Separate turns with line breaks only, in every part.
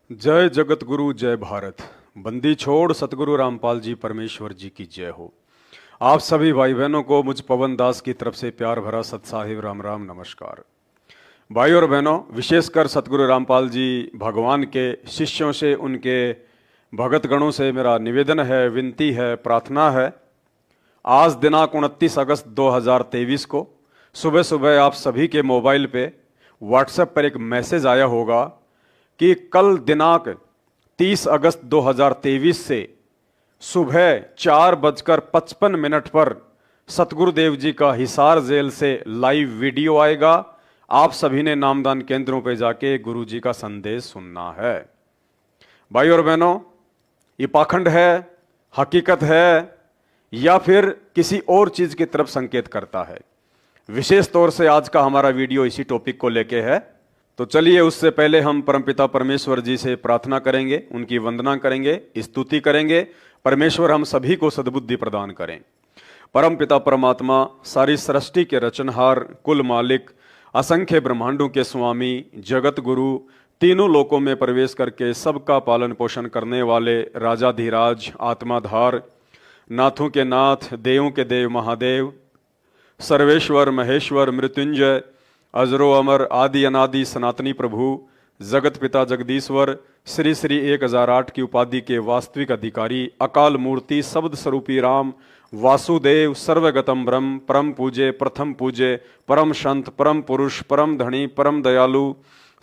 जय जगत गुरु जय भारत। बंदी छोड़ सतगुरु रामपाल जी परमेश्वर जी की जय हो। आप सभी भाई बहनों को मुझ पवन दास की तरफ से प्यार भरा सत साहिब राम राम नमस्कार। भाई और बहनों, विशेषकर सतगुरु रामपाल जी भगवान के शिष्यों से, उनके भगत गणों से मेरा निवेदन है, विनती है, प्रार्थना है। आज दिनांक 29 अगस्त 2023 को सुबह सुबह आप सभी के मोबाइल पे व्हाट्सएप पर एक मैसेज आया होगा कि कल दिनांक 30 अगस्त 2023 से सुबह 4:55 पर सतगुरुदेव जी का हिसार जेल से लाइव वीडियो आएगा। आप सभी ने नामदान केंद्रों पर जाके गुरु जी का संदेश सुनना है। भाई और बहनों, ये पाखंड है, हकीकत है, या फिर किसी और चीज की तरफ संकेत करता है? विशेष तौर से आज का हमारा वीडियो इसी टॉपिक को लेके है। तो चलिए, उससे पहले हम परमपिता परमेश्वर जी से प्रार्थना करेंगे, उनकी वंदना करेंगे, स्तुति करेंगे। परमेश्वर हम सभी को सद्बुद्धि प्रदान करें। परमपिता परमात्मा, सारी सृष्टि के रचनहार, कुल मालिक, असंख्य ब्रह्मांडों के स्वामी, जगत गुरु, तीनों लोकों में प्रवेश करके सबका पालन पोषण करने वाले राजाधिराज, आत्माधार, नाथों के नाथ, देवों के देव महादेव, सर्वेश्वर महेश्वर मृत्युंजय, अजरो अमर आदि अनादि सनातनी प्रभु, जगत पिता जगदीश्वर, श्री श्री 1008 की उपाधि के वास्तविक अधिकारी, अकाल मूर्ति, शब्द स्वरूपी राम, वासुदेव, सर्वगतम ब्रह्म, परम पूजे, प्रथम पूजे, परम संत, परम पुरुष, परम धनी, परम दयालु,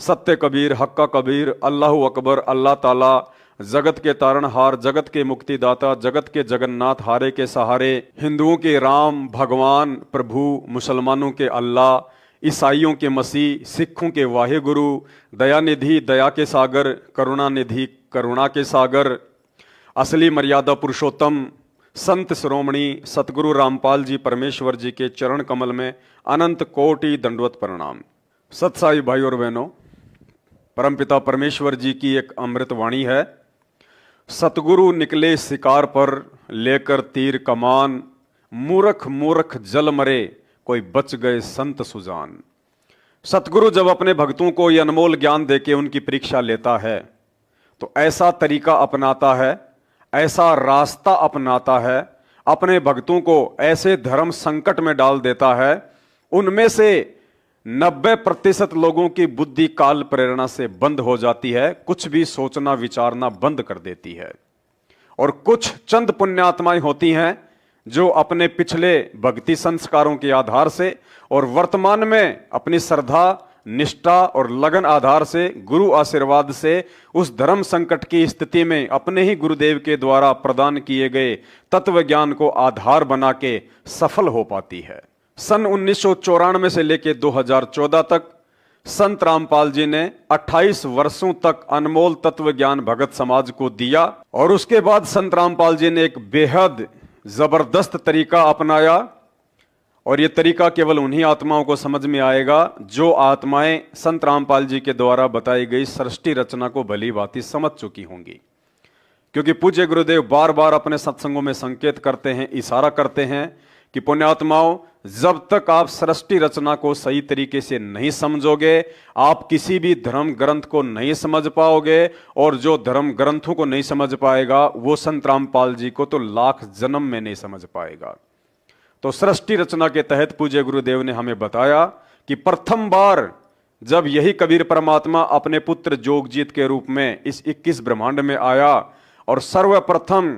सत्य कबीर, हक्का कबीर, अल्लाह अकबर, अल्लाह ताला, जगत के तारणहार, जगत के मुक्तिदाता, जगत के जगन्नाथ, हारे के सहारे, हिंदुओं के राम भगवान प्रभु, मुसलमानों के अल्लाह, ईसाइयों के मसीह, सिखों के वाहेगुरु, दयानिधि दया के सागर, करुणानिधि करुणा के सागर, असली मर्यादा पुरुषोत्तम, संत शिरोमणि सतगुरु रामपाल जी परमेश्वर जी के चरण कमल में अनंत कोटि दंडवत प्रणाम। सत्साई भाई और बहनों, परमपिता परमेश्वर जी की एक अमृत वाणी है। सतगुरु निकले शिकार पर लेकर तीर कमान, मूर्ख मूर्ख जल मरे कोई बच गए संत सुजान। सतगुरु जब अपने भक्तों को यह अनमोल ज्ञान देके उनकी परीक्षा लेता है तो ऐसा तरीका अपनाता है, ऐसा रास्ता अपनाता है, अपने भक्तों को ऐसे धर्म संकट में डाल देता है, उनमें से 90% लोगों की बुद्धि काल प्रेरणा से बंद हो जाती है, कुछ भी सोचना विचारना बंद कर देती है। और कुछ चंद पुण्यात्माएं होती हैं जो अपने पिछले भक्ति संस्कारों के आधार से और वर्तमान में अपनी श्रद्धा, निष्ठा और लगन आधार से, गुरु आशीर्वाद से उस धर्म संकट की स्थिति में अपने ही गुरुदेव के द्वारा प्रदान किए गए तत्व ज्ञान को आधार बना के सफल हो पाती है। सन 1994 से लेकर 2014 तक संत रामपाल जी ने 28 वर्षों तक अनमोल तत्व ज्ञान भगत समाज को दिया। और उसके बाद संत रामपाल जी ने एक बेहद जबरदस्त तरीका अपनाया। और यह तरीका केवल उन्हीं आत्माओं को समझ में आएगा जो आत्माएं संत रामपाल जी के द्वारा बताई गई सृष्टि रचना को भली भांति समझ चुकी होंगी। क्योंकि पूज्य गुरुदेव बार बार अपने सत्संगों में संकेत करते हैं, इशारा करते हैं कि पुण्यात्माओं, जब तक आप सृष्टि रचना को सही तरीके से नहीं समझोगे, आप किसी भी धर्म ग्रंथ को नहीं समझ पाओगे। और जो धर्म ग्रंथों को नहीं समझ पाएगा वो संत रामपाल जी को तो लाख जन्म में नहीं समझ पाएगा। तो सृष्टि रचना के तहत पूज्य गुरुदेव ने हमें बताया कि प्रथम बार जब यही कबीर परमात्मा अपने पुत्र जोगजीत के रूप में इस 21 ब्रह्मांड में आया और सर्वप्रथम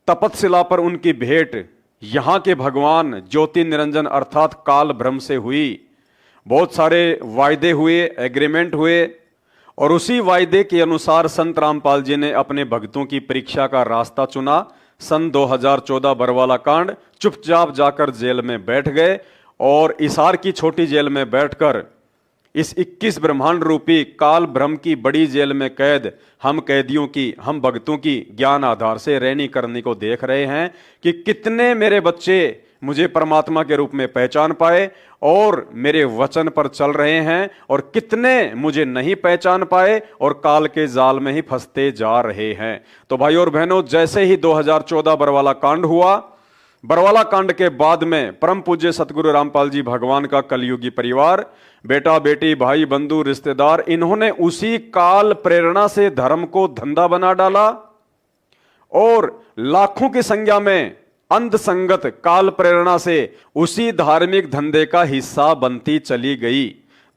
तपतशिला पर उनकी भेंट यहां के भगवान ज्योति निरंजन अर्थात काल ब्रह्म से हुई। बहुत सारे वायदे हुए, एग्रीमेंट हुए, और उसी वायदे के अनुसार संत रामपाल जी ने अपने भक्तों की परीक्षा का रास्ता चुना। सन 2014 बरवाला कांड, चुपचाप जाकर जेल में बैठ गए और इसार की छोटी जेल में बैठकर इस 21 ब्रह्मांड रूपी काल ब्रह्म की बड़ी जेल में कैद हम कैदियों की, हम भक्तों की ज्ञान आधार से रैनी करने को देख रहे हैं कि कितने मेरे बच्चे मुझे परमात्मा के रूप में पहचान पाए और मेरे वचन पर चल रहे हैं, और कितने मुझे नहीं पहचान पाए और काल के जाल में ही फंसते जा रहे हैं। तो भाई और बहनों, जैसे ही 2014 बरवाला कांड हुआ बरवाला कांड के बाद में परम पूज्य सतगुरु रामपाल जी भगवान का कलयुगी परिवार, बेटा बेटी भाई बंधु रिश्तेदार, इन्होंने उसी काल प्रेरणा से धर्म को धंधा बना डाला और लाखों की संख्या में अंध संगत काल प्रेरणा से उसी धार्मिक धंधे का हिस्सा बनती चली गई।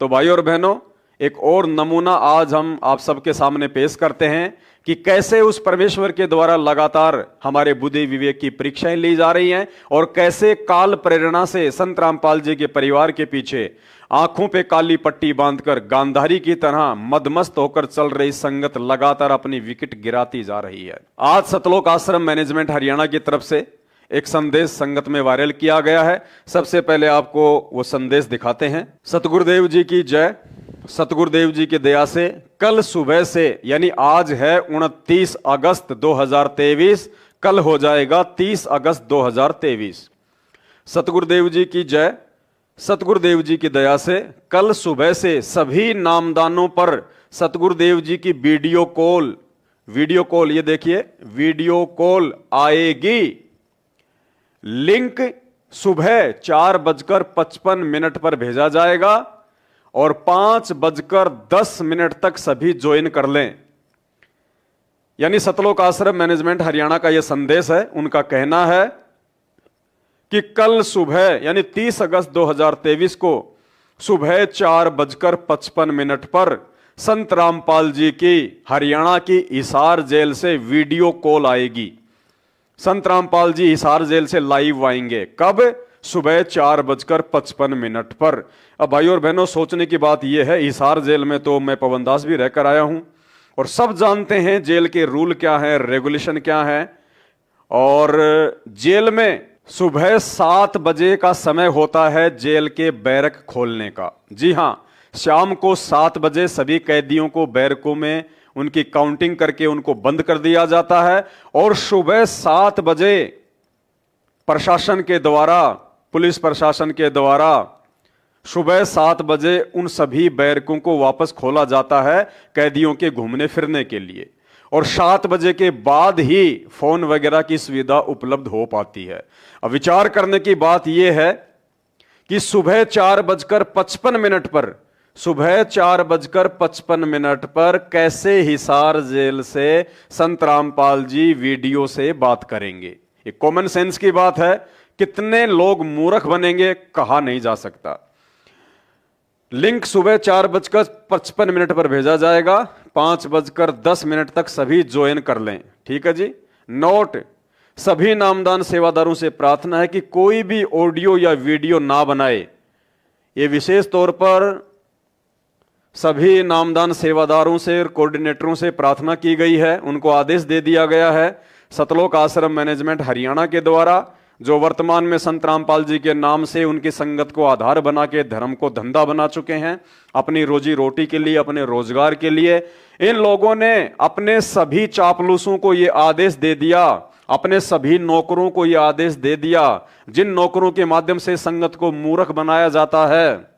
तो भाई और बहनों, एक और नमूना आज हम आप सबके सामने पेश करते हैं कि कैसे उस परमेश्वर के द्वारा लगातार हमारे बुद्धि विवेक की परीक्षाएं ली जा रही हैं और कैसे काल प्रेरणा से संत रामपाल जी के परिवार के पीछे आंखों पे काली पट्टी बांधकर गांधारी की तरह मदमस्त होकर चल रही संगत लगातार अपनी विकेट गिराती जा रही है। आज सतलोक आश्रम मैनेजमेंट हरियाणा की तरफ से एक संदेश संगत में वायरल किया गया है। सबसे पहले आपको वो संदेश दिखाते हैं। सतगुरुदेव जी की जय। सतगुरुदेव जी की दया से कल सुबह से, यानी आज है 29 अगस्त 2023, कल हो जाएगा 30 अगस्त 2023। सतगुरुदेव जी की जय। सतगुरुदेव जी की दया से कल सुबह से सभी नामदानों पर सतगुरुदेव जी की वीडियो कॉल, ये देखिए वीडियो कॉल आएगी। लिंक सुबह 4:55 पर भेजा जाएगा और 5:10 तक सभी ज्वाइन कर लें। यानी सतलोक आश्रम मैनेजमेंट हरियाणा का यह संदेश है। उनका कहना है कि कल सुबह यानी 30 अगस्त 2023 को सुबह 4:55 पर संत रामपाल जी की हरियाणा की हिसार जेल से वीडियो कॉल आएगी। संत रामपाल जी हिसार जेल से लाइव आएंगे। कब? सुबह 4:55 पर। अब भाई और बहनों, सोचने की बात यह है, हिसार जेल में तो मैं पवन दास भी रहकर आया हूं और सब जानते हैं जेल के रूल क्या है, रेगुलेशन क्या है। और जेल में सुबह 7 बजे का समय होता है जेल के बैरक खोलने का। जी हां, शाम को 7 बजे सभी कैदियों को बैरकों में उनकी काउंटिंग करके उनको बंद कर दिया जाता है और सुबह 7 बजे प्रशासन के द्वारा, पुलिस प्रशासन के द्वारा सुबह 7 बजे उन सभी बैरकों को वापस खोला जाता है कैदियों के घूमने फिरने के लिए। और 7 बजे के बाद ही फोन वगैरह की सुविधा उपलब्ध हो पाती है। अब विचार करने की बात यह है कि सुबह 4:55 पर, सुबह 4:55 पर कैसे हिसार जेल से संत रामपाल जी वीडियो से बात करेंगे। ये कॉमन सेंस की बात है। कितने लोग मूर्ख बनेंगे कहा नहीं जा सकता। लिंक सुबह 4:55 पर भेजा जाएगा। 5:10 तक सभी ज्वाइन कर लें। ठीक है जी। नोट, सभी नामदान सेवादारों से प्रार्थना है कि कोई भी ऑडियो या वीडियो ना बनाए। ये विशेष तौर पर सभी नामदान सेवादारों से और कोऑर्डिनेटरों से प्रार्थना की गई है। उनको आदेश दे दिया गया है सतलोक आश्रम मैनेजमेंट हरियाणा के द्वारा, जो वर्तमान में संत रामपाल जी के नाम से उनकी संगत को आधार बना के धर्म को धंधा बना चुके हैं अपनी रोजी रोटी के लिए, अपने रोजगार के लिए। इन लोगों ने अपने सभी चापलूसों को यह आदेश दे दिया, अपने सभी नौकरों को यह आदेश दे दिया, जिन नौकरों के माध्यम से संगत को मूर्ख बनाया जाता है।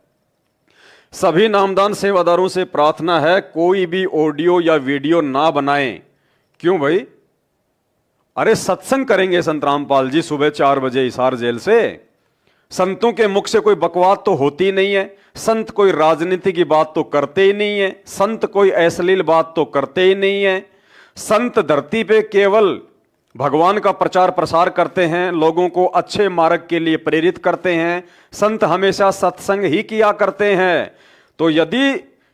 सभी नामदान सेवादारों से प्रार्थना है कोई भी ऑडियो या वीडियो ना बनाएं। क्यों भाई? अरे सत्संग करेंगे संत रामपाल जी सुबह 4 बजे हिसार जेल से। संतों के मुख से कोई बकवास तो होती नहीं है। संत कोई राजनीति की बात तो करते ही नहीं है। संत कोई अश्लील बात तो करते ही नहीं है। संत धरती पे केवल भगवान का प्रचार प्रसार करते हैं, लोगों को अच्छे मार्ग के लिए प्रेरित करते हैं। संत हमेशा सत्संग ही किया करते हैं। तो यदि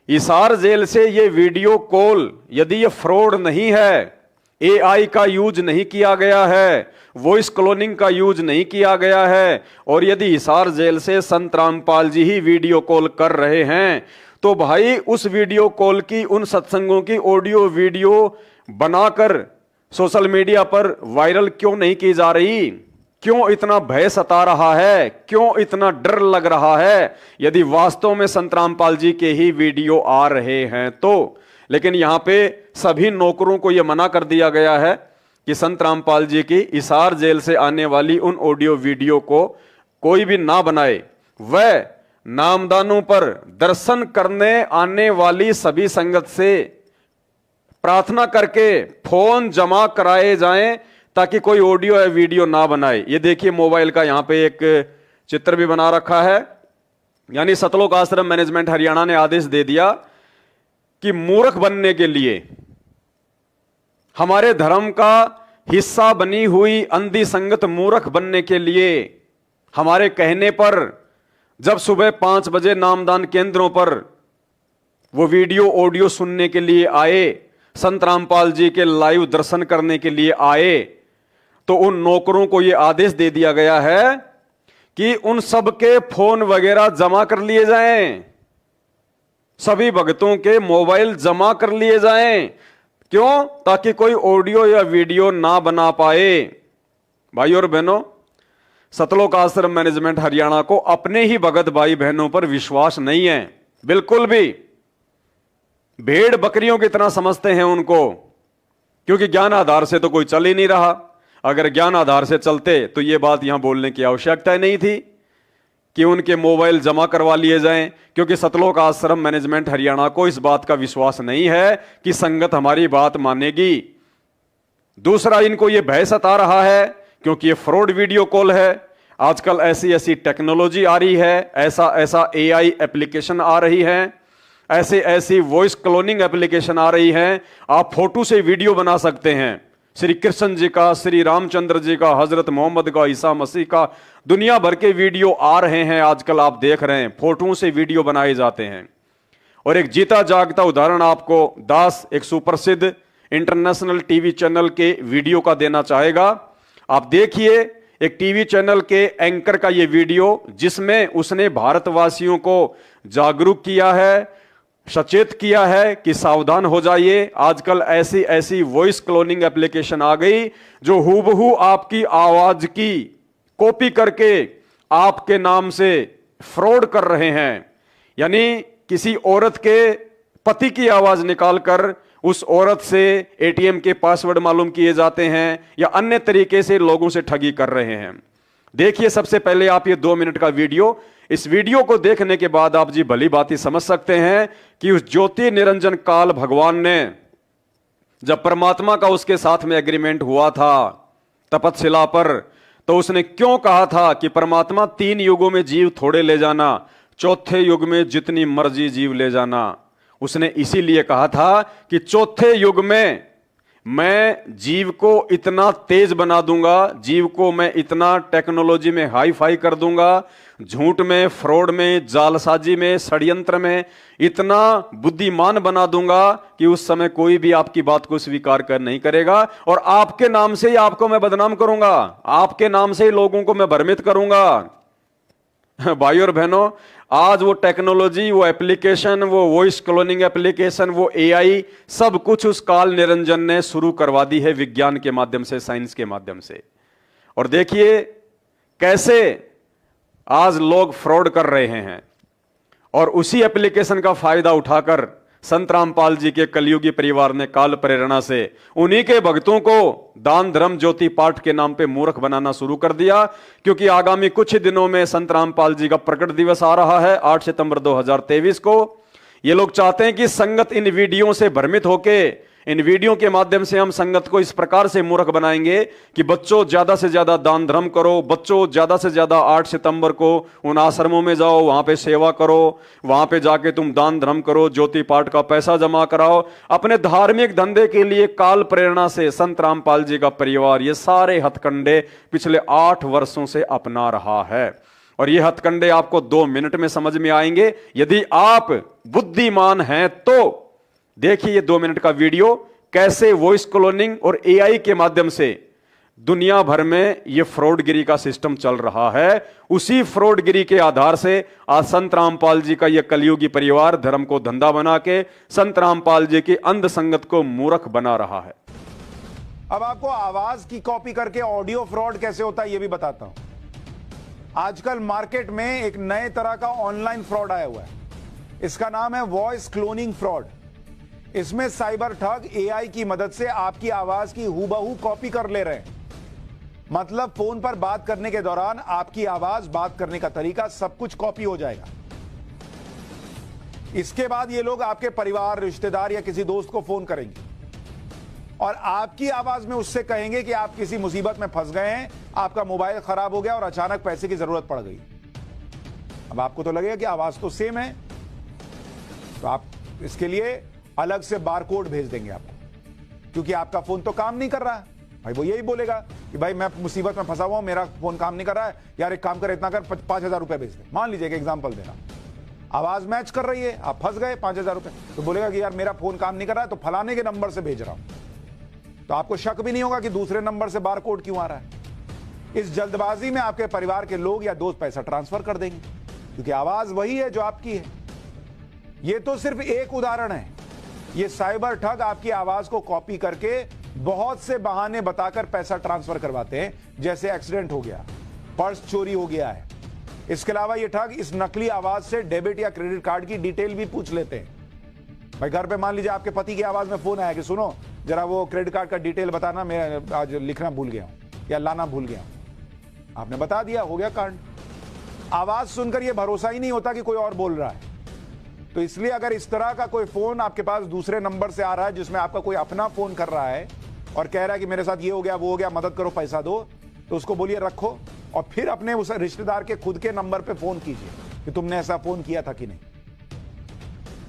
हिसार जेल से ये वीडियो कॉल, यदि ये फ्रॉड नहीं है, एआई का यूज नहीं किया गया है, वॉइस क्लोनिंग का यूज नहीं किया गया है, और यदि हिसार जेल से संत रामपाल जी ही वीडियो कॉल कर रहे हैं, तो भाई उस वीडियो कॉल की, उन सत्संगों की ऑडियो वीडियो बनाकर सोशल मीडिया पर वायरल क्यों नहीं की जा रही? क्यों इतना भय सता रहा है? क्यों इतना डर लग रहा है? यदि वास्तव में संत रामपाल जी के ही वीडियो आ रहे हैं तो। लेकिन यहां पे सभी नौकरों को यह मना कर दिया गया है कि संत रामपाल जी की हिसार जेल से आने वाली उन ऑडियो वीडियो को कोई भी ना बनाए। वह नामदानों पर दर्शन करने आने वाली सभी संगत से प्रार्थना करके फोन जमा कराए जाएं ताकि कोई ऑडियो या वीडियो ना बनाए। ये देखिए मोबाइल का यहां पे एक चित्र भी बना रखा है। यानी सतलोक आश्रम मैनेजमेंट हरियाणा ने आदेश दे दिया कि मूर्ख बनने के लिए, हमारे धर्म का हिस्सा बनी हुई अंधी संगत मूर्ख बनने के लिए, हमारे कहने पर जब सुबह 5 बजे नामदान केंद्रों पर वो वीडियो ऑडियो सुनने के लिए आए, संत रामपाल जी के लाइव दर्शन करने के लिए आए, तो उन नौकरों को यह आदेश दे दिया गया है कि उन सबके फोन वगैरह जमा कर लिए जाएं, सभी भक्तों के मोबाइल जमा कर लिए जाएं। क्यों? ताकि कोई ऑडियो या वीडियो ना बना पाए। भाई और बहनों, सतलोक आश्रम मैनेजमेंट हरियाणा को अपने ही भगत भाई बहनों पर विश्वास नहीं है, बिल्कुल भी। भेड़ बकरियों की तरह समझते हैं उनको, क्योंकि ज्ञान आधार से तो कोई चल ही नहीं रहा। अगर ज्ञान आधार से चलते तो यह बात यहां बोलने की आवश्यकता नहीं थी कि उनके मोबाइल जमा करवा लिए जाएं, क्योंकि सतलोक आश्रम मैनेजमेंट हरियाणा को इस बात का विश्वास नहीं है कि संगत हमारी बात मानेगी। दूसरा, इनको यह भय सता रहा है क्योंकि यह फ्रॉड वीडियो कॉल है। आजकल ऐसी ऐसी टेक्नोलॉजी आ रही है, ऐसा ऐसा एआई एप्लीकेशन आ रही है, ऐसे ऐसी वॉइस क्लोनिंग एप्लीकेशन आ रही है, आप फोटो से वीडियो बना सकते हैं। श्री कृष्ण जी का, श्री रामचंद्र जी का, हजरत मोहम्मद का, ईसा मसीह का, दुनिया भर के वीडियो आ रहे हैं। आजकल आप देख रहे हैं फोटो से वीडियो बनाए जाते हैं। और एक जीता जागता उदाहरण आपको दास, एक सुप्रसिद्ध इंटरनेशनल टीवी चैनल के वीडियो का देना चाहेगा। आप देखिए एक टीवी चैनल के एंकर का यह वीडियो, जिसमें उसने भारतवासियों को जागरूक किया है, सचेत किया है कि सावधान हो जाइए। आजकल ऐसी ऐसी वॉइस क्लोनिंग एप्लीकेशन आ गई जो हूबहू आपकी आवाज की कॉपी करके आपके नाम से फ्रॉड कर रहे हैं। यानी किसी औरत के पति की आवाज निकालकर उस औरत से एटीएम के पासवर्ड मालूम किए जाते हैं या अन्य तरीके से लोगों से ठगी कर रहे हैं। देखिए सबसे पहले आप ये 2 मिनट का वीडियो, इस वीडियो को देखने के बाद आप जी भली बात ही समझ सकते हैं कि उस ज्योति निरंजन काल भगवान ने जब परमात्मा का उसके साथ में एग्रीमेंट हुआ था तपस्या पर, तो उसने क्यों कहा था कि परमात्मा 3 युगों में जीव थोड़े ले जाना, चौथे युग में जितनी मर्जी जीव ले जाना। उसने इसीलिए कहा था कि चौथे युग में मैं जीव को इतना तेज बना दूंगा, जीव को मैं इतना टेक्नोलॉजी में हाई फाई कर दूंगा, झूठ में, फ्रॉड में, जालसाजी में, षड्यंत्र में इतना बुद्धिमान बना दूंगा कि उस समय कोई भी आपकी बात को स्वीकार कर नहीं करेगा। और आपके नाम से ही आपको मैं बदनाम करूंगा, आपके नाम से ही लोगों को मैं भ्रमित करूंगा। भाई और बहनों, आज वो टेक्नोलॉजी, वो एप्लीकेशन, वो वॉइस क्लोनिंग एप्लीकेशन, वो एआई, सब कुछ उस काल निरंजन ने शुरू करवा दी है विज्ञान के माध्यम से, साइंस के माध्यम से। और देखिए कैसे आज लोग फ्रॉड कर रहे हैं। और उसी एप्लीकेशन का फायदा उठाकर संत रामपाल जी के कलयुगी परिवार ने काल प्रेरणा से उन्हीं के भक्तों को दान धर्म ज्योति पाठ के नाम पे मूर्ख बनाना शुरू कर दिया। क्योंकि आगामी कुछ ही दिनों में संत रामपाल जी का प्रकट दिवस आ रहा है, 8 सितंबर 2023 को। ये लोग चाहते हैं कि संगत इन वीडियो से भ्रमित होके, इन वीडियो के माध्यम से हम संगत को इस प्रकार से मूर्ख बनाएंगे कि बच्चों ज्यादा से ज्यादा दान धर्म करो, बच्चों ज्यादा से ज्यादा 8 सितंबर को उन आश्रमों में जाओ, वहां पे सेवा करो, वहां पे जाके तुम दान धर्म करो, ज्योति पाठ का पैसा जमा कराओ। अपने धार्मिक धंधे के लिए काल प्रेरणा से संत रामपाल जी का परिवार ये सारे हथकंडे पिछले 8 वर्षों से अपना रहा है। और ये हथकंडे आपको 2 मिनट में समझ में आएंगे यदि आप बुद्धिमान हैं तो। देखिए ये 2 मिनट का वीडियो, कैसे वॉइस क्लोनिंग और एआई के माध्यम से दुनिया भर में ये फ्रॉडगिरी का सिस्टम चल रहा है। उसी फ्रॉडगिरी के आधार से आज संत रामपाल जी का यह कलयुगी परिवार धर्म को धंधा बना के संत रामपाल जी की अंध संगत को मूर्ख बना रहा है।
अब आपको आवाज की कॉपी करके ऑडियो फ्रॉड कैसे होता है ये भी बताता हूं। आजकल मार्केट में एक नए तरह का ऑनलाइन फ्रॉड आया हुआ है, इसका नाम है वॉइस क्लोनिंग फ्रॉड। इसमें साइबर ठग एआई की मदद से आपकी आवाज की हूबहू कॉपी कर ले रहे हैं। मतलब फोन पर बात करने के दौरान आपकी आवाज, बात करने का तरीका सब कुछ कॉपी हो जाएगा। इसके बाद ये लोग आपके परिवार, रिश्तेदार या किसी दोस्त को फोन करेंगे और आपकी आवाज में उससे कहेंगे कि आप किसी मुसीबत में फंस गए हैं, आपका मोबाइल खराब हो गया और अचानक पैसे की जरूरत पड़ गई। अब आपको तो लगेगा कि आवाज तो सेम है, तो आप इसके लिए अलग से बारकोड भेज देंगे आपको, क्योंकि आपका फोन तो काम नहीं कर रहा है। भाई वो यही बोलेगा कि भाई मैं मुसीबत में फंसा हुआ हूं, मेरा फोन काम नहीं कर रहा है, यार एक काम कर, इतना कर, 5,000 रुपए भेज दे। मान लीजिए एक एग्जांपल दे रहा, आवाज मैच कर रही है, आप फंस गए 5,000 रुपए, तो बोलेगा कि यार मेरा फोन काम नहीं कर रहा है, तो फलाने के नंबर से भेज रहा हूं। तो आपको शक भी नहीं होगा कि दूसरे नंबर से बारकोड क्यों आ रहा है। इस जल्दबाजी में आपके परिवार के लोग या दोस्त पैसा ट्रांसफर कर देंगे, क्योंकि आवाज वही है जो आपकी है। यह तो सिर्फ एक उदाहरण है। ये साइबर ठग आपकी आवाज को कॉपी करके बहुत से बहाने बताकर पैसा ट्रांसफर करवाते हैं, जैसे एक्सीडेंट हो गया, पर्स चोरी हो गया है। इसके अलावा ये ठग इस नकली आवाज से डेबिट या क्रेडिट कार्ड की डिटेल भी पूछ लेते हैं। भाई घर पे मान लीजिए आपके पति की आवाज में फोन आया कि सुनो जरा वो क्रेडिट कार्ड का डिटेल बताना, मैं आज लिखना भूल गया हूं या लाना भूल गया हूं। आपने बता दिया, हो गया कांड। आवाज सुनकर यह भरोसा ही नहीं होता कि कोई और बोल रहा है। तो इसलिए अगर इस तरह का कोई फोन आपके पास दूसरे नंबर से आ रहा है, जिसमें आपका कोई अपना फोन कर रहा है और कह रहा है कि मेरे साथ ये हो गया वो हो गया, मदद करो, पैसा दो, तो उसको बोलिए रखो और फिर अपने उस रिश्तेदार के खुद के नंबर पे फोन कीजिए कि तुमने ऐसा फोन किया था कि नहीं।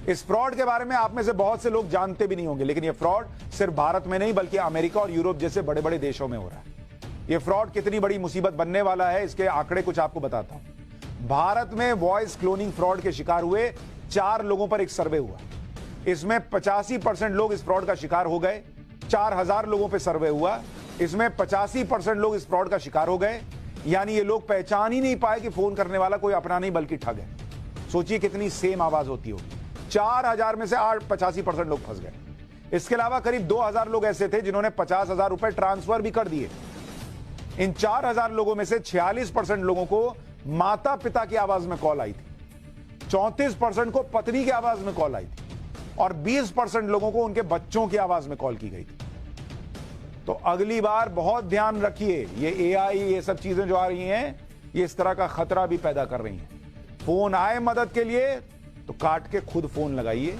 इस फ्रॉड के बारे में आप में से बहुत से लोग जानते भी नहीं होंगे, लेकिन यह फ्रॉड सिर्फ भारत में नहीं बल्कि अमेरिका और यूरोप जैसे बड़े बड़े देशों में हो रहा है। यह फ्रॉड कितनी बड़ी मुसीबत बनने वाला है, इसके आंकड़े कुछ आपको बताता हूं। भारत में वॉइस क्लोनिंग फ्रॉड के शिकार हुए 4 लोगों पर एक सर्वे हुआ। इसमें 85% लोग इस फ्रॉड का शिकार हो गए। 4,000 लोगों पर सर्वे हुआ, इसमें 85% लोग इस फ्रॉड का शिकार हो गए। यानी ये लोग पहचान ही नहीं पाए कि फोन करने वाला कोई अपना नहीं बल्कि ठग है। सोचिए कितनी सेम आवाज होती होगी। 4,000 में से 85% लोग फंस गए। इसके अलावा करीब 2,000 लोग ऐसे थे जिन्होंने 50,000 रुपए ट्रांसफर भी कर दिए। इन 4,000 लोगों में से 46% लोगों को माता पिता की आवाज में कॉल आई थी, 34% को पत्नी की आवाज में कॉल आई थी और 20% लोगों को उनके बच्चों की आवाज में कॉल की गई थी। तो अगली बार बहुत ध्यान रखिए, ये एआई ये सब चीजें जो आ रही हैं, ये इस तरह का खतरा भी पैदा कर रही हैं। फोन आए मदद के लिए तो काट के खुद फोन लगाइए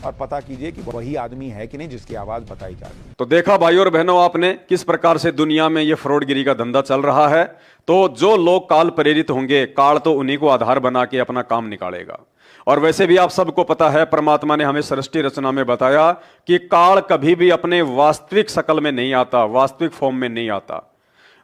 और पता कीजिए कि वही आदमी है कि नहीं जिसकी आवाज बताई जा रही है।
तो देखा भाई और बहनों आपने किस प्रकार से दुनिया में यह फ्रॉडगिरी का धंधा चल रहा है। तो जो लोग काल प्रेरित होंगे, काल तो उन्हीं को आधार बना के अपना काम निकालेगा। और वैसे भी आप सबको पता है, परमात्मा ने हमें सृष्टि रचना में बताया कि काल कभी भी अपने वास्तविक शकल में नहीं आता, वास्तविक फॉर्म में नहीं आता।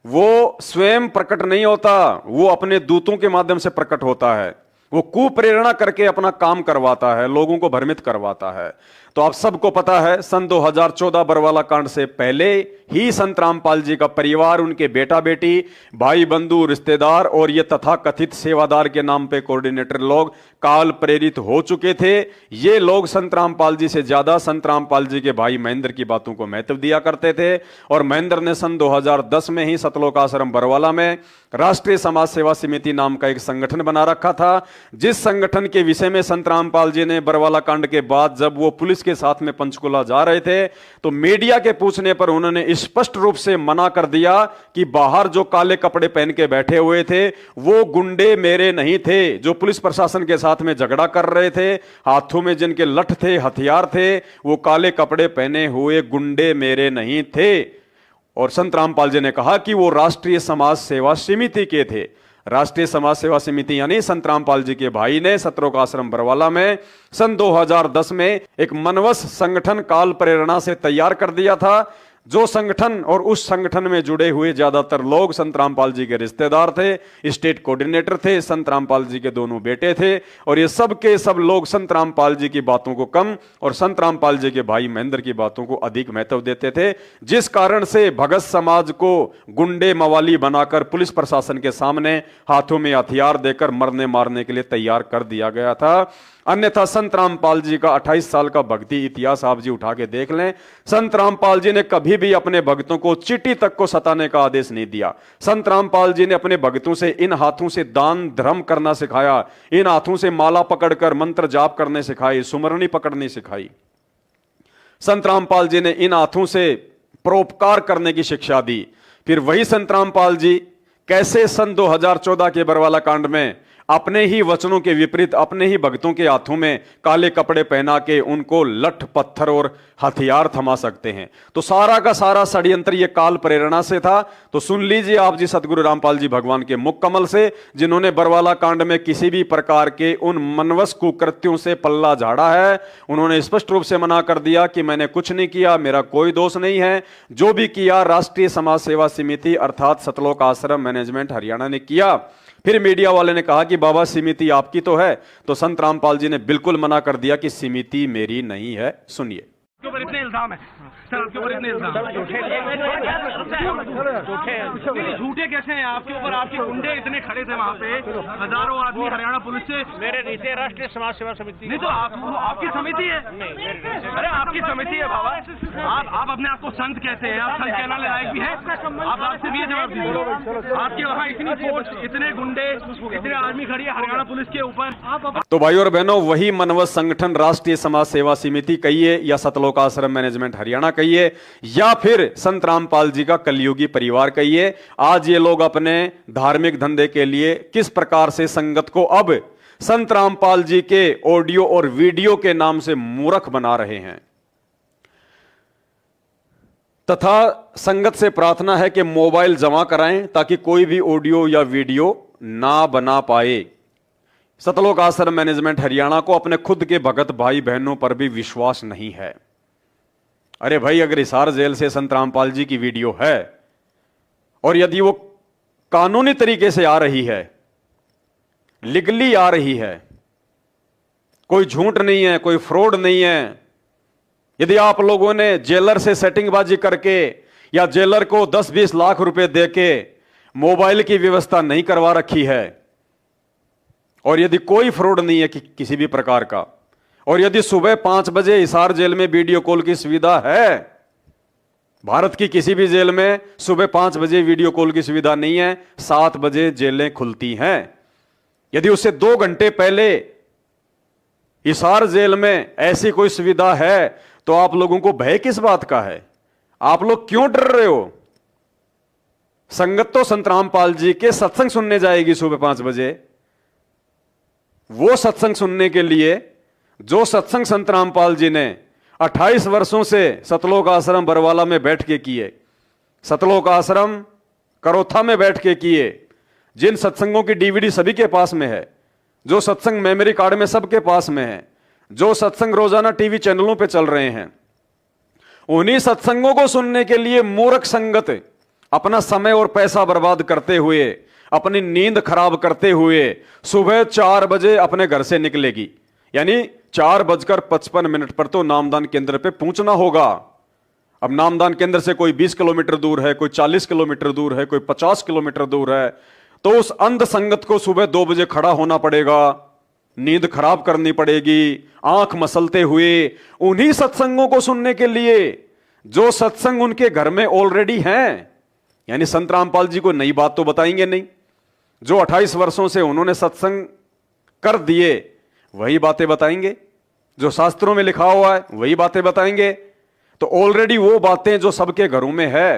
वो स्वयं प्रकट नहीं होता, वो अपने दूतों के माध्यम से प्रकट होता है। वो कुप्रेरणा करके अपना काम करवाता है, लोगों को भ्रमित करवाता है। तो आप सबको पता है, सन 2014 बरवाला कांड से पहले ही संत रामपाल जी का परिवार, उनके बेटा बेटी, भाई बंधु, रिश्तेदार और ये तथाकथित सेवादार के नाम पे कोऑर्डिनेटर लोग काल प्रेरित हो चुके थे। ये लोग संत रामपाल जी से ज्यादा संत रामपाल जी के भाई महेंद्र की बातों को महत्व दिया करते थे। और महेंद्र ने सन 2010 में ही सतलोक आश्रम बरवाला में राष्ट्रीय समाज सेवा समिति नाम का एक संगठन बना रखा था, जिस संगठन के विषय में संत रामपाल जी ने बरवाला कांड के बाद जब वो पुलिस के साथ में पंचकुला जा रहे थे तो मीडिया के पूछने पर उन्होंने स्पष्ट रूप से मना कर दिया कि बाहर जो काले कपड़े पहन के बैठे हुए थे वो गुंडे मेरे नहीं थे, जो पुलिस प्रशासन के साथ में झगड़ा कर रहे थे, हाथों में जिनके लठ थे, हथियार थे, वो काले कपड़े पहने हुए गुंडे मेरे नहीं थे। और संत रामपाल जी ने कहा कि वो राष्ट्रीय समाज सेवा समिति के थे। राष्ट्रीय समाज सेवा समिति यानी संत रामपाल जी के भाई ने सतलोक आश्रम बरवाला में सन 2010 में एक मनवस संगठन काल प्रेरणा से तैयार कर दिया था, जो संगठन और उस संगठन में जुड़े हुए ज्यादातर लोग संत रामपाल जी के रिश्तेदार थे, स्टेट कोऑर्डिनेटर थे, संत रामपाल जी के दोनों बेटे थे। और ये सब के सब लोग संत रामपाल जी की बातों को कम और संत रामपाल जी के भाई महेंद्र की बातों को अधिक महत्व देते थे, जिस कारण से भगत समाज को गुंडे मवाली बनाकर पुलिस प्रशासन के सामने हाथों में हथियार देकर मरने मारने के लिए तैयार कर दिया गया था। अन्यथा संत रामपाल जी का 28 साल का भक्ति इतिहास आप जी उठा के देख लें, संत रामपाल जी ने कभी भी अपने भक्तों को चींटी तक को सताने का आदेश नहीं दिया। संत रामपाल जी ने अपने भक्तों से इन हाथों से दान धर्म करना सिखाया, इन हाथों से माला पकड़कर मंत्र जाप करने सिखाई, सुमरनी पकड़नी सिखाई। संत रामपाल जी ने इन हाथों से परोपकार करने की शिक्षा दी। फिर वही संत रामपाल जी कैसे सन 2014 के बरवाला कांड में अपने ही वचनों के विपरीत अपने ही भक्तों के हाथों में काले कपड़े पहना के उनको लठ पत्थर और हथियार थमा सकते हैं। तो सारा का सारा षड्यंत्र ये काल प्रेरणा से था। तो सुन लीजिए आप जी सतगुरु रामपाल जी भगवान के मुख कमल से, जिन्होंने बरवाला कांड में किसी भी प्रकार के उन मनवस कुकृत्यों से पल्ला झाड़ा है। उन्होंने स्पष्ट रूप से मना कर दिया कि मैंने कुछ नहीं किया, मेरा कोई दोष नहीं है। जो भी किया राष्ट्रीय समाज सेवा समिति अर्थात सतलोक आश्रम मैनेजमेंट हरियाणा ने किया। फिर मीडिया वाले ने कहा कि बाबा समिति आपकी तो है, तो संत रामपाल जी ने बिल्कुल मना कर दिया कि समिति मेरी नहीं है। सुनिए।
आपके ऊपर इतने इल्जाम है सर, आपके ऊपर इतने इल्जाम झूठे कैसे हैं आपके ऊपर? आपके गुंडे इतने खड़े थे वहाँ पे, हजारों आदमी हरियाणा पुलिस से।
मेरे नीचे राष्ट्रीय समाज सेवा समिति
नहीं तो आपकी समिति है। अरे आपकी समिति है बाबा, आप अपने आप को संत कहते हैं, आप संत कहने लायक भी हैं। आप आपसे भी ये जवाब दीजिए, आपके वहाँ इतनी फोर्स, इतने गुंडे, इतने आर्मी खड़ी है हरियाणा पुलिस के ऊपर।
तो भाई और बहनों, वही मनवत संगठन राष्ट्रीय समाज सेवा समिति कहिए या सतलोक आश्रम मैनेजमेंट हरियाणा कहिए या फिर संत रामपाल जी का कलयुगी परिवार कहिए, आज ये लोग अपने धार्मिक धंधे के लिए किस प्रकार से संगत को अब संत रामपाल जी के ऑडियो और वीडियो के नाम से मूर्ख बना रहे हैं। तथा संगत से प्रार्थना है कि मोबाइल जमा कराएं ताकि कोई भी ऑडियो या वीडियो ना बना पाए। सतलोक आश्रम मैनेजमेंट हरियाणा को अपने खुद के भगत भाई बहनों पर भी विश्वास नहीं है। अरे भाई, अगर हिसार जेल से संत रामपाल जी की वीडियो है और यदि वो कानूनी तरीके से आ रही है, लीगली आ रही है, कोई झूठ नहीं है, कोई फ्रॉड नहीं है, यदि आप लोगों ने जेलर से सेटिंगबाजी करके या जेलर को 10-20 लाख रुपए देके मोबाइल की व्यवस्था नहीं करवा रखी है, और यदि कोई फ्रॉड नहीं है किसी भी प्रकार का, और यदि सुबह 5 बजे हिसार जेल में वीडियो कॉल की सुविधा है, भारत की किसी भी जेल में सुबह 5 बजे वीडियो कॉल की सुविधा नहीं है, 7 बजे जेलें खुलती हैं। यदि उससे 2 घंटे पहले हिसार जेल में ऐसी कोई सुविधा है तो आप लोगों को भय किस बात का है? आप लोग क्यों डर रहे हो? संगत तो संत रामपाल जी के सत्संग सुनने जाएगी सुबह 5 बजे। वो सत्संग सुनने के लिए जो सत्संग संत रामपाल जी ने 28 वर्षों से सतलोक आश्रम बरवाला में बैठ के किए, सतलोक आश्रम करोथा में बैठ के किए, जिन सत्संगों की डीवीडी सभी के पास में है, जो सत्संग मेमोरी कार्ड में सबके पास में है, जो सत्संग रोजाना टीवी चैनलों पे चल रहे हैं, उन्हीं सत्संगों को सुनने के लिए मूर्ख संगत अपना समय और पैसा बर्बाद करते हुए, अपनी नींद खराब करते हुए सुबह 4 बजे अपने घर से निकलेगी। यानी 4:55 पर तो नामदान केंद्र पे पहुंचना होगा। अब नामदान केंद्र से कोई 20 किलोमीटर दूर है, कोई 40 किलोमीटर दूर है, कोई 50 किलोमीटर दूर है, तो उस अंध संगत को सुबह 2 बजे खड़ा होना पड़ेगा, नींद खराब करनी पड़ेगी, आंख मसलते हुए उन्हीं सत्संगों को सुनने के लिए जो सत्संग उनके घर में ऑलरेडी हैं। यानी संत रामपाल जी को नई बात तो बताएंगे नहीं, जो 28 वर्षों से उन्होंने सत्संग कर दिए वही बातें बताएंगे, जो शास्त्रों में लिखा हुआ है वही बातें बताएंगे। तो ऑलरेडी वो बातें जो सबके घरों में है,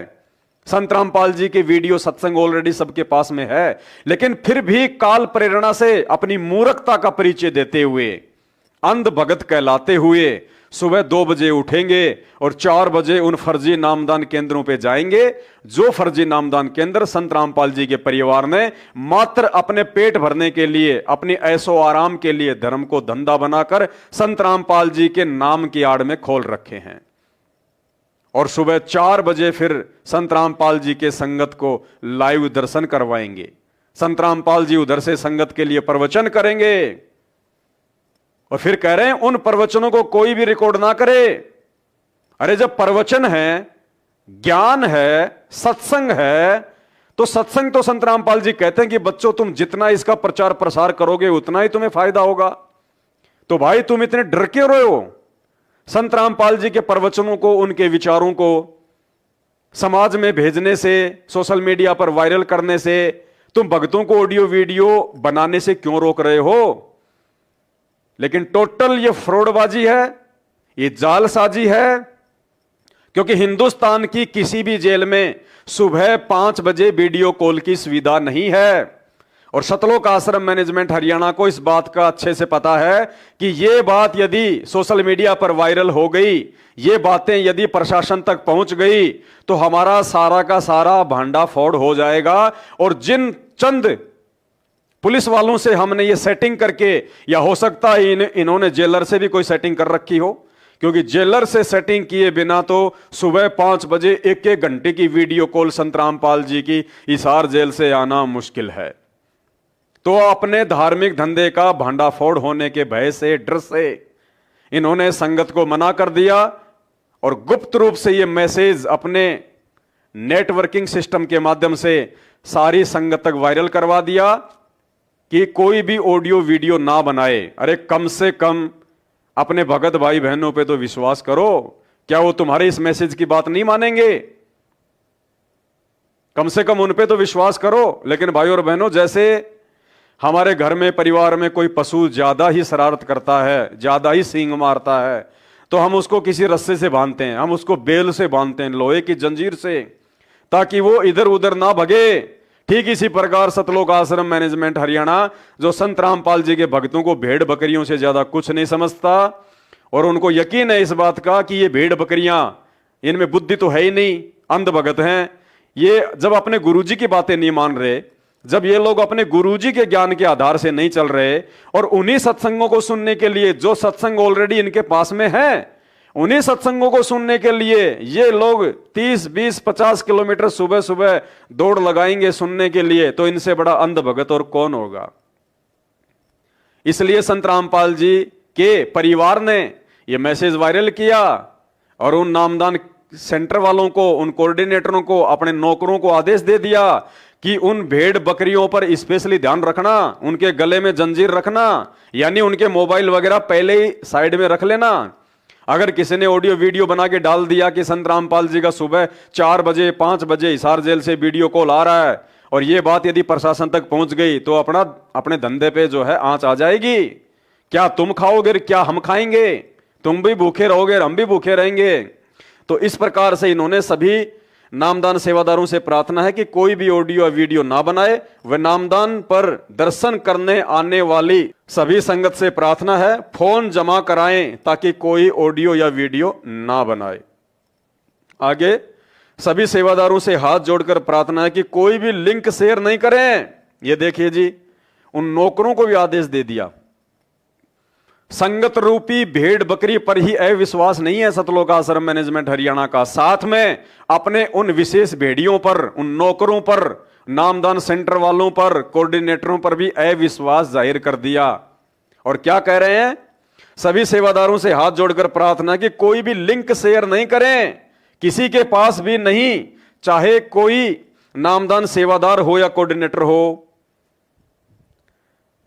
संत रामपाल जी के वीडियो सत्संग ऑलरेडी सबके पास में है, लेकिन फिर भी काल प्रेरणा से अपनी मूर्खता का परिचय देते हुए, अंध भगत कहलाते हुए सुबह 2 बजे उठेंगे और 4 बजे उन फर्जी नामदान केंद्रों पे जाएंगे, जो फर्जी नामदान केंद्र संत रामपाल जी के परिवार ने मात्र अपने पेट भरने के लिए, अपनी ऐशो आराम के लिए धर्म को धंधा बनाकर संत रामपाल जी के नाम की आड़ में खोल रखे हैं। और सुबह 4 बजे फिर संत रामपाल जी के संगत को लाइव दर्शन करवाएंगे। संत रामपाल जी उधर से संगत के लिए प्रवचन करेंगे और फिर कह रहे हैं उन प्रवचनों को कोई भी रिकॉर्ड ना करे। अरे जब प्रवचन है, ज्ञान है, सत्संग है, तो सत्संग तो संत रामपाल जी कहते हैं कि बच्चों तुम जितना इसका प्रचार प्रसार करोगे उतना ही तुम्हें फायदा होगा। तो भाई तुम इतने डर क्यों रहे हो? संत रामपाल जी के प्रवचनों को, उनके विचारों को समाज में भेजने से, सोशल मीडिया पर वायरल करने से तुम भक्तों को ऑडियो वीडियो बनाने से क्यों रोक रहे हो? लेकिन टोटल ये फ्रॉडबाजी है, ये जालसाजी है, क्योंकि हिंदुस्तान की किसी भी जेल में सुबह 5 बजे वीडियो कॉल की सुविधा नहीं है। और सतलोक आश्रम मैनेजमेंट हरियाणा को इस बात का अच्छे से पता है कि ये बात यदि सोशल मीडिया पर वायरल हो गई, ये बातें यदि प्रशासन तक पहुंच गई, तो हमारा सारा का सारा भांडा फोड़ हो जाएगा। और जिन चंद पुलिस वालों से हमने ये सेटिंग करके, या हो सकता है इन्होंने जेलर से भी कोई सेटिंग कर रखी हो, क्योंकि जेलर से सेटिंग किए बिना तो सुबह 5 बजे 1-1 घंटे की वीडियो कॉल संत रामपाल जी की हिसार जेल से आना मुश्किल है। तो अपने धार्मिक धंधे का भांडाफोड़ होने के भय से, डर से इन्होंने संगत को मना कर दिया और गुप्त रूप से ये मैसेज अपने नेटवर्किंग सिस्टम के माध्यम से सारी संगत तक वायरल करवा दिया कि कोई भी ऑडियो वीडियो ना बनाए। अरे कम से कम अपने भगत भाई बहनों पे तो विश्वास करो, क्या वो तुम्हारे इस मैसेज की बात नहीं मानेंगे? कम से कम उन पे तो विश्वास करो। लेकिन भाई और बहनों, जैसे हमारे घर में, परिवार में कोई पशु ज्यादा ही शरारत करता है, ज्यादा ही सींग मारता है, तो हम उसको किसी रस्से से बांधते हैं, हम उसको बेल से बांधते हैं, लोहे की जंजीर से, ताकि वो इधर उधर ना भगे। ठीक इसी प्रकार सतलोक आश्रम मैनेजमेंट हरियाणा, जो संत रामपाल जी के भक्तों को भेड़ बकरियों से ज्यादा कुछ नहीं समझता, और उनको यकीन है इस बात का कि ये भेड़ बकरियां, इनमें बुद्धि तो है ही नहीं, अंध भगत हैं। ये जब अपने गुरुजी की बातें नहीं मान रहे, जब ये लोग अपने गुरुजी के ज्ञान के आधार से नहीं चल रहे, और उन्हीं सत्संगों को सुनने के लिए, जो सत्संग ऑलरेडी इनके पास में है, उन्हीं सत्संगों को सुनने के लिए ये लोग 30, 20, 50 किलोमीटर सुबह सुबह दौड़ लगाएंगे सुनने के लिए, तो इनसे बड़ा अंध भगत और कौन होगा। इसलिए संत रामपाल जी के परिवार ने यह मैसेज वायरल किया और उन नामदान सेंटर वालों को, उन कोऑर्डिनेटरों को, अपने नौकरों को आदेश दे दिया कि उन भेड़ बकरियों पर स्पेशली ध्यान रखना, उनके गले में जंजीर रखना, यानी उनके मोबाइल वगैरह पहले ही साइड में रख लेना। अगर किसी ने ऑडियो वीडियो बना के डाल दिया कि संत रामपाल जी का सुबह 4 बजे 5 बजे हिसार जेल से वीडियो कॉल आ रहा है, और यह बात यदि प्रशासन तक पहुंच गई, तो अपने धंधे पे जो है आंच आ जाएगी। क्या तुम खाओगे, क्या हम खाएंगे? तुम भी भूखे रहोगे, हम भी भूखे रहेंगे। तो इस प्रकार से इन्होंने सभी नामदान सेवादारों से प्रार्थना है कि कोई भी ऑडियो या वीडियो ना बनाए। वह नामदान पर दर्शन करने आने वाली सभी संगत से प्रार्थना है, फोन जमा कराएं ताकि कोई ऑडियो या वीडियो ना बनाए। आगे सभी सेवादारों से हाथ जोड़कर प्रार्थना है कि कोई भी लिंक शेयर नहीं करें। ये देखिए जी, उन नौकरों को भी आदेश दे दिया। संगत रूपी भेड़ बकरी पर ही अविश्वास नहीं है सतलोक आश्रम मैनेजमेंट हरियाणा का, साथ में अपने उन विशेष भेड़ियों पर, उन नौकरों पर, नामदान सेंटर वालों पर, कोऑर्डिनेटरों पर भी अविश्वास जाहिर कर दिया। और क्या कह रहे हैं? सभी सेवादारों से हाथ जोड़कर प्रार्थना कि कोई भी लिंक शेयर नहीं करें, किसी के पास भी नहीं, चाहे कोई नामदान सेवादार हो या कोऑर्डिनेटर हो।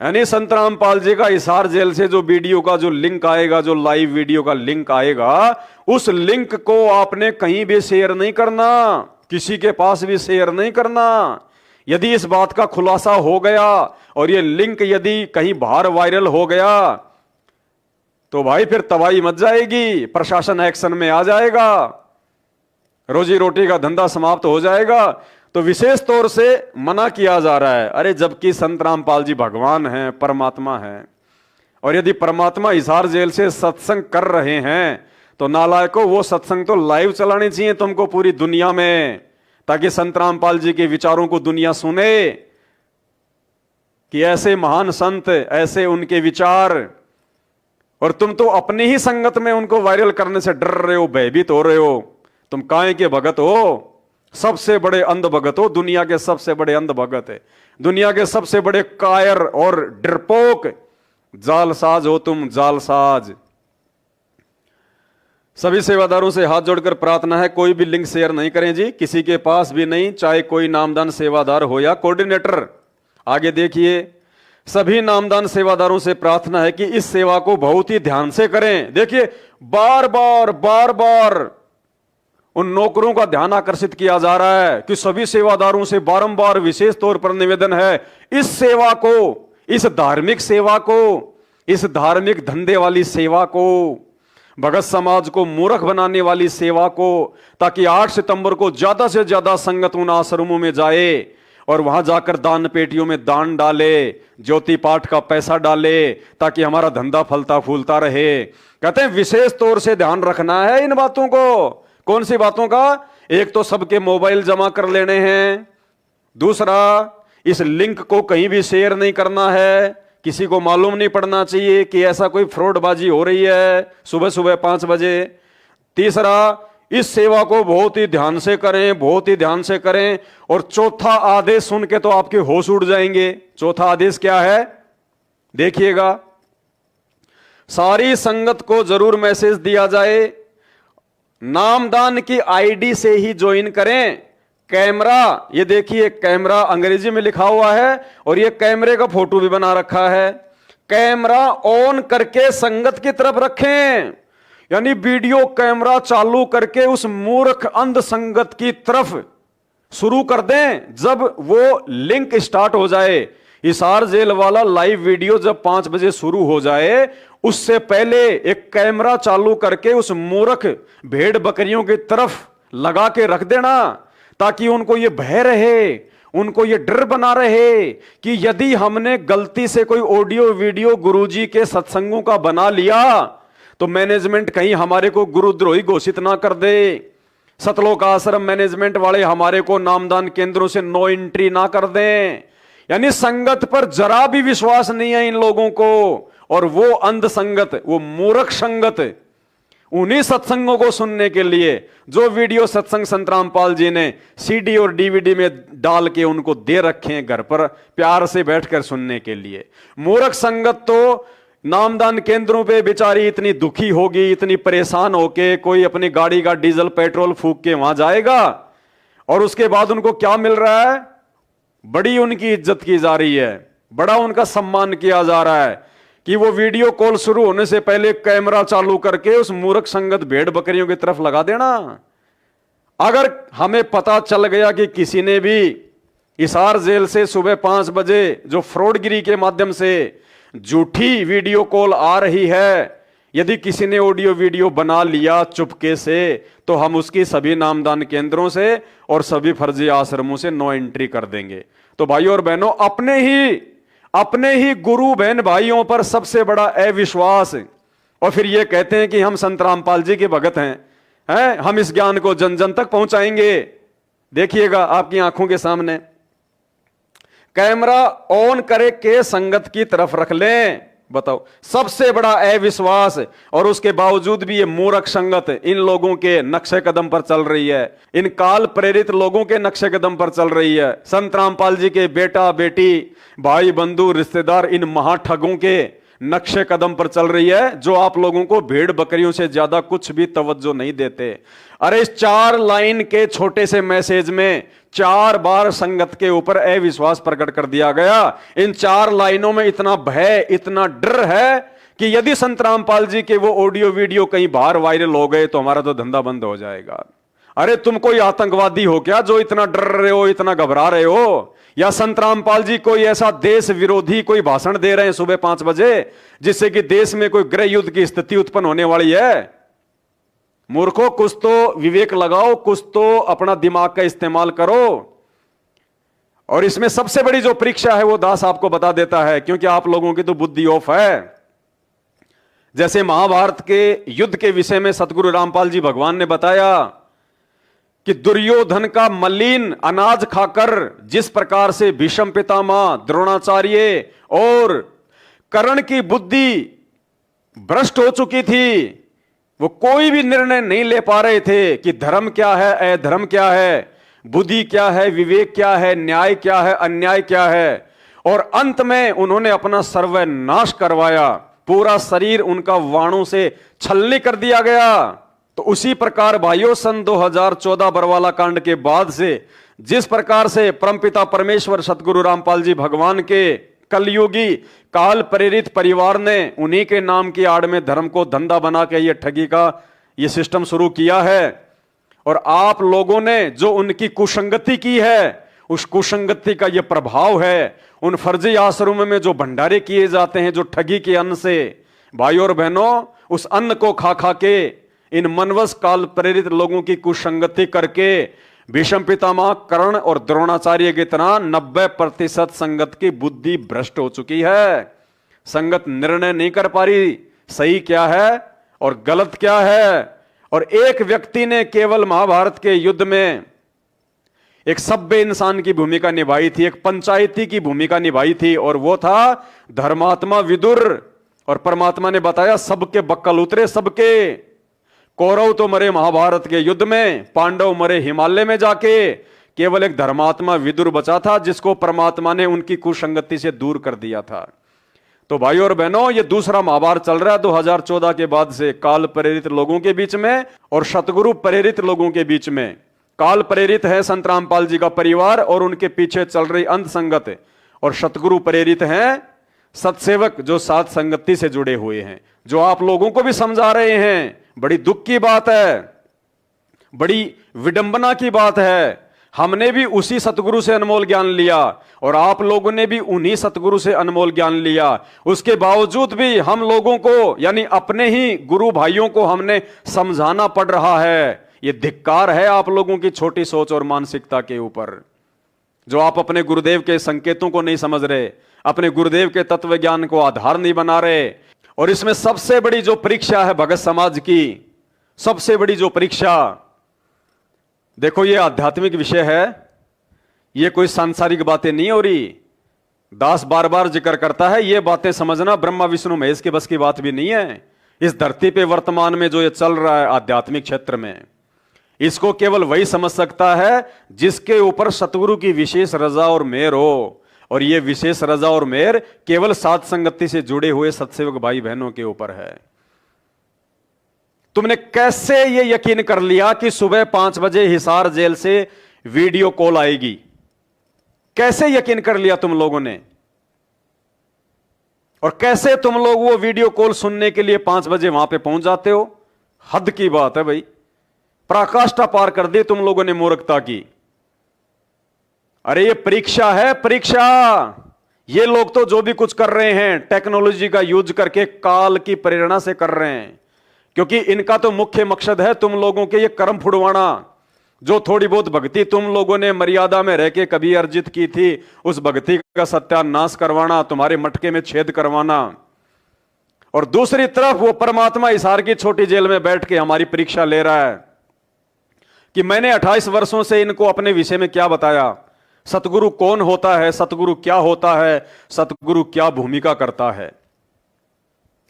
यानी संत रामपाल जी का हिसार जेल से जो वीडियो का जो लिंक आएगा, जो लाइव वीडियो का लिंक आएगा, उस लिंक को आपने कहीं भी शेयर नहीं करना, किसी के पास भी शेयर नहीं करना। यदि इस बात का खुलासा हो गया और ये लिंक यदि कहीं बाहर वायरल हो गया, तो भाई फिर तबाही मच जाएगी, प्रशासन एक्शन में आ जाएगा, रोजी रोटी का धंधा समाप्त हो जाएगा। तो विशेष तौर से मना किया जा रहा है। अरे जबकि संत रामपाल जी भगवान हैं, परमात्मा हैं, और यदि परमात्मा हिसार जेल से सत्संग कर रहे हैं, तो नालायकों वो सत्संग तो लाइव चलाने चाहिए तुमको पूरी दुनिया में, ताकि संत रामपाल जी के विचारों को दुनिया सुने कि ऐसे महान संत, ऐसे उनके विचार, और तुम तो अपनी ही संगत में उनको वायरल करने से डर रहे हो, भयभीत हो रहे हो। तुम काहे के भगत हो? सबसे बड़े अंध भगत हो, दुनिया के सबसे बड़े अंध भगत है, दुनिया के सबसे बड़े कायर और डरपोक जालसाज हो तुम, जालसाज। सभी सेवादारों से हाथ जोड़कर प्रार्थना है, कोई भी लिंक शेयर नहीं करें जी, किसी के पास भी नहीं, चाहे कोई नामदान सेवादार हो या कोऑर्डिनेटर। आगे देखिए, सभी नामदान सेवादारों से प्रार्थना है कि इस सेवा को बहुत ही ध्यान से करें। देखिए, बार बार उन नौकरों का ध्यान आकर्षित किया जा रहा है कि सभी सेवादारों से बारंबार विशेष तौर पर निवेदन है, इस सेवा को, इस धार्मिक सेवा को, इस धार्मिक धंधे वाली सेवा को, भगत समाज को मूर्ख बनाने वाली सेवा को, ताकि 8 सितंबर को ज्यादा से ज्यादा संगत उन आश्रमों में जाए और वहां जाकर दान पेटियों में दान डाले, ज्योति पाठ का पैसा डाले, ताकि हमारा धंधा फलता फूलता रहे। कहते हैं विशेष तौर से ध्यान रखना है इन बातों को। कौन सी बातों का? एक तो सबके मोबाइल जमा कर लेने हैं, दूसरा इस लिंक को कहीं भी शेयर नहीं करना है, किसी को मालूम नहीं पड़ना चाहिए कि ऐसा कोई फ्रॉडबाजी हो रही है सुबह सुबह 5 बजे। तीसरा, इस सेवा को बहुत ही ध्यान से करें, बहुत ही ध्यान से करें। और चौथा आदेश सुन के तो आपके होश उड़ जाएंगे। चौथा आदेश क्या है? देखिएगा, सारी संगत को जरूर मैसेज दिया जाए, नामदान की आईडी से ही ज्वाइन करें। कैमरा, ये देखिए कैमरा अंग्रेजी में लिखा हुआ है और ये कैमरे का फोटो भी बना रखा है। कैमरा ऑन करके संगत की तरफ रखें, यानी वीडियो कैमरा चालू करके उस मूर्ख अंध संगत की तरफ शुरू कर दें। जब वो लिंक स्टार्ट हो जाए, हिसार जेल वाला लाइव वीडियो जब 5 बजे शुरू हो जाए, उससे पहले एक कैमरा चालू करके उस मूर्ख भेड़ बकरियों की तरफ लगा के रख देना, ताकि उनको ये भय रहे, उनको ये डर बना रहे कि यदि हमने गलती से कोई ऑडियो वीडियो गुरुजी के सत्संगों का बना लिया तो मैनेजमेंट कहीं हमारे को गुरुद्रोही घोषित ना कर दे, सतलोक आश्रम मैनेजमेंट वाले हमारे को नामदान केंद्रों से नो एंट्री ना कर दें। यानी संगत पर जरा भी विश्वास नहीं है इन लोगों को। और वो अंध संगत, वो मूर्ख संगत, उन्हीं सत्संगों को सुनने के लिए जो वीडियो सत्संग संत रामपाल जी ने सीडी और डीवीडी में डाल के उनको दे रखे हैं घर पर प्यार से बैठकर सुनने के लिए। मूर्ख संगत तो नामदान केंद्रों पे बेचारी इतनी दुखी होगी, इतनी परेशान होके कोई अपनी गाड़ी का डीजल पेट्रोल फूंक के वहां जाएगा और उसके बाद उनको क्या मिल रहा है? बड़ी उनकी इज्जत की जा रही है, बड़ा उनका सम्मान किया जा रहा है कि वो वीडियो कॉल शुरू होने से पहले कैमरा चालू करके उस मूर्ख संगत भेड़ बकरियों की तरफ लगा देना। अगर हमें पता चल गया कि किसी ने भी हिसार जेल से सुबह 5 बजे जो फ्रॉडगिरी के माध्यम से झूठी वीडियो कॉल आ रही है, यदि किसी ने ऑडियो वीडियो बना लिया चुपके से, तो हम उसकी सभी नामदान केंद्रों से और सभी फर्जी आश्रमों से नो एंट्री कर देंगे। तो भाइयों और बहनों, अपने ही गुरु बहन भाइयों पर सबसे बड़ा अविश्वास, और फिर ये कहते हैं कि हम संत रामपाल जी के भगत हैं, हम इस ज्ञान को जन जन तक पहुंचाएंगे। देखिएगा आपकी आंखों के सामने कैमरा ऑन करे के संगत की तरफ रख लें। बताओ, सबसे बड़ा अविश्वास, और उसके बावजूद भी ये मूर्ख संगत इन लोगों के नक्शे कदम पर चल रही है, इन काल प्रेरित लोगों के नक्शे कदम पर चल रही है। संत रामपाल जी के बेटा बेटी भाई बंधु रिश्तेदार इन महाठगों के नक्शे कदम पर चल रही है, जो आप लोगों को भेड़ बकरियों से ज्यादा कुछ भी तवज्जो नहीं देते। अरे इस 4 लाइन के छोटे से मैसेज में 4 बार संगत के ऊपर अविश्वास प्रकट कर दिया गया। इन 4 लाइनों में इतना भय, इतना डर है कि यदि संत रामपाल जी के वो ऑडियो वीडियो कहीं बाहर वायरल हो गए तो हमारा तो धंधा बंद हो जाएगा। अरे तुम कोई आतंकवादी हो क्या जो इतना डर रहे हो, इतना घबरा रहे हो? या संत रामपाल जी कोई ऐसा देश विरोधी कोई भाषण दे रहे हैं सुबह 5 बजे जिससे कि देश में कोई गृह युद्ध की स्थिति उत्पन्न होने वाली है? मूर्खों, कुछ तो विवेक लगाओ, कुछ तो अपना दिमाग का इस्तेमाल करो। और इसमें सबसे बड़ी जो परीक्षा है वो दास आपको बता देता है, क्योंकि आप लोगों की तो बुद्धि ऑफ है। जैसे महाभारत के युद्ध के विषय में सतगुरु रामपाल जी भगवान ने बताया कि दुर्योधन का मलिन अनाज खाकर जिस प्रकार से भीष्म पितामह, द्रोणाचार्य और कर्ण की बुद्धि भ्रष्ट हो चुकी थी, वो कोई भी निर्णय नहीं ले पा रहे थे कि धर्म क्या है, अधर्म क्या है, बुद्धि क्या है, विवेक क्या है, न्याय क्या है, अन्याय क्या है। और अंत में उन्होंने अपना सर्वनाश करवाया, पूरा शरीर उनका वाणों से छलनी कर दिया गया। तो उसी प्रकार भाइयों, सन 2014 बरवाला कांड के बाद से जिस प्रकार से परमपिता परमेश्वर सतगुरु रामपाल जी भगवान के कलयुगी काल प्रेरित परिवार ने उन्हीं के नाम की आड़ में धर्म को धंधा बना के ये ठगी का ये सिस्टम शुरू किया है, और आप लोगों ने जो उनकी कुसंगति की है, उस कुसंगति का ये प्रभाव है उन फर्जी आश्रमों में जो भंडारे किए जाते हैं, जो ठगी के अन्न से। भाइयों और बहनों, उस अन्न को खा खा के इन मनवस काल प्रेरित लोगों की कुसंगति करके भीष्म पितामह कर्ण और द्रोणाचार्य की तरह 90% संगत की बुद्धि भ्रष्ट हो चुकी है। संगत निर्णय नहीं कर पा रही सही क्या है और गलत क्या है। और एक व्यक्ति ने केवल महाभारत के युद्ध में एक सभ्य इंसान की भूमिका निभाई थी, एक पंचायती की भूमिका निभाई थी, और वो था धर्मात्मा विदुर। और परमात्मा ने बताया सबके बक्कल उतरे सबके। कौरव तो मरे महाभारत के युद्ध में, पांडव मरे हिमालय में जाके, केवल एक धर्मात्मा विदुर बचा था जिसको परमात्मा ने उनकी कुसंगति से दूर कर दिया था। तो भाई और बहनों, ये दूसरा महाभारत चल रहा है 2014 के बाद से, काल प्रेरित लोगों के बीच में और सतगुरु प्रेरित लोगों के बीच में। काल प्रेरित है संत रामपाल जी का परिवार और उनके पीछे चल रही अंध संगत, और सतगुरु प्रेरित हैं सत्सेवक जो साथ संगति से जुड़े हुए हैं, जो आप लोगों को भी समझा रहे हैं। बड़ी दुख की बात है, बड़ी विडंबना की बात है। हमने भी उसी सतगुरु से अनमोल ज्ञान लिया और आप लोगों ने भी उन्हीं सतगुरु से अनमोल ज्ञान लिया। उसके बावजूद भी हम लोगों को, यानी अपने ही गुरु भाइयों को, हमने समझाना पड़ रहा है। यह धिक्कार है आप लोगों की छोटी सोच और मानसिकता के ऊपर, जो आप अपने गुरुदेव के संकेतों को नहीं समझ रहे, अपने गुरुदेव के तत्व ज्ञान को आधार नहीं बना रहे। और इसमें सबसे बड़ी जो परीक्षा है भगत समाज की, सबसे बड़ी जो परीक्षा, देखो ये आध्यात्मिक विषय है, ये कोई सांसारिक बातें नहीं हो रही। दास बार बार जिक्र करता है, ये बातें समझना ब्रह्मा विष्णु महेश के बस की बात भी नहीं है। इस धरती पे वर्तमान में जो ये चल रहा है आध्यात्मिक क्षेत्र में, इसको केवल वही समझ सकता है जिसके ऊपर सतगुरु की विशेष रजा और मेहर हो। और ये विशेष रजा और मेहर केवल साथ संगति से जुड़े हुए सत्सेवक भाई बहनों के ऊपर है। तुमने कैसे ये यकीन कर लिया कि सुबह 5 बजे हिसार जेल से वीडियो कॉल आएगी? कैसे यकीन कर लिया तुम लोगों ने? और कैसे तुम लोग वो वीडियो कॉल सुनने के लिए 5 बजे वहां पे पहुंच जाते हो? हद की बात है भाई, पराकाष्ठा पार कर दी तुम लोगों ने मूर्खता की। अरे ये परीक्षा है, परीक्षा। ये लोग तो जो भी कुछ कर रहे हैं टेक्नोलॉजी का यूज करके काल की प्रेरणा से कर रहे हैं, क्योंकि इनका तो मुख्य मकसद है तुम लोगों के ये कर्म फुड़वाना। जो थोड़ी बहुत भक्ति तुम लोगों ने मर्यादा में रह के कभी अर्जित की थी, उस भक्ति का सत्यानाश करवाना, तुम्हारे मटके में छेद करवाना। और दूसरी तरफ वो परमात्मा हिसार की छोटी जेल में बैठ के हमारी परीक्षा ले रहा है कि मैंने 28 वर्षों से इनको अपने विषय में क्या बताया, सतगुरु कौन होता है, सतगुरु क्या होता है, सतगुरु क्या भूमिका करता है।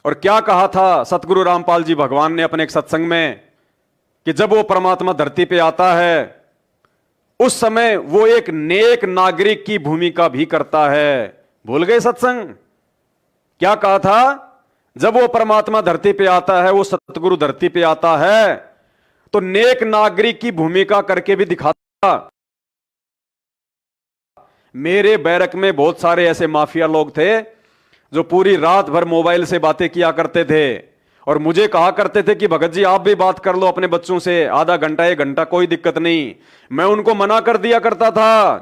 और क्या कहा था सतगुरु रामपाल जी भगवान ने अपने एक सत्संग में कि जब वो परमात्मा धरती पे आता है उस समय वो एक नेक नागरिक की भूमिका भी करता है। भूल गए सत्संग? क्या कहा था? जब वो परमात्मा धरती पे आता है, वो सतगुरु धरती पे आता है, तो नेक नागरिक की भूमिका करके भी दिखाता। मेरे बैरक में बहुत सारे ऐसे माफिया लोग थे जो पूरी रात भर मोबाइल से बातें किया करते थे और मुझे कहा करते थे कि भगत जी आप भी बात कर लो अपने बच्चों से, आधा घंटा 1 घंटा कोई दिक्कत नहीं। मैं उनको मना कर दिया करता था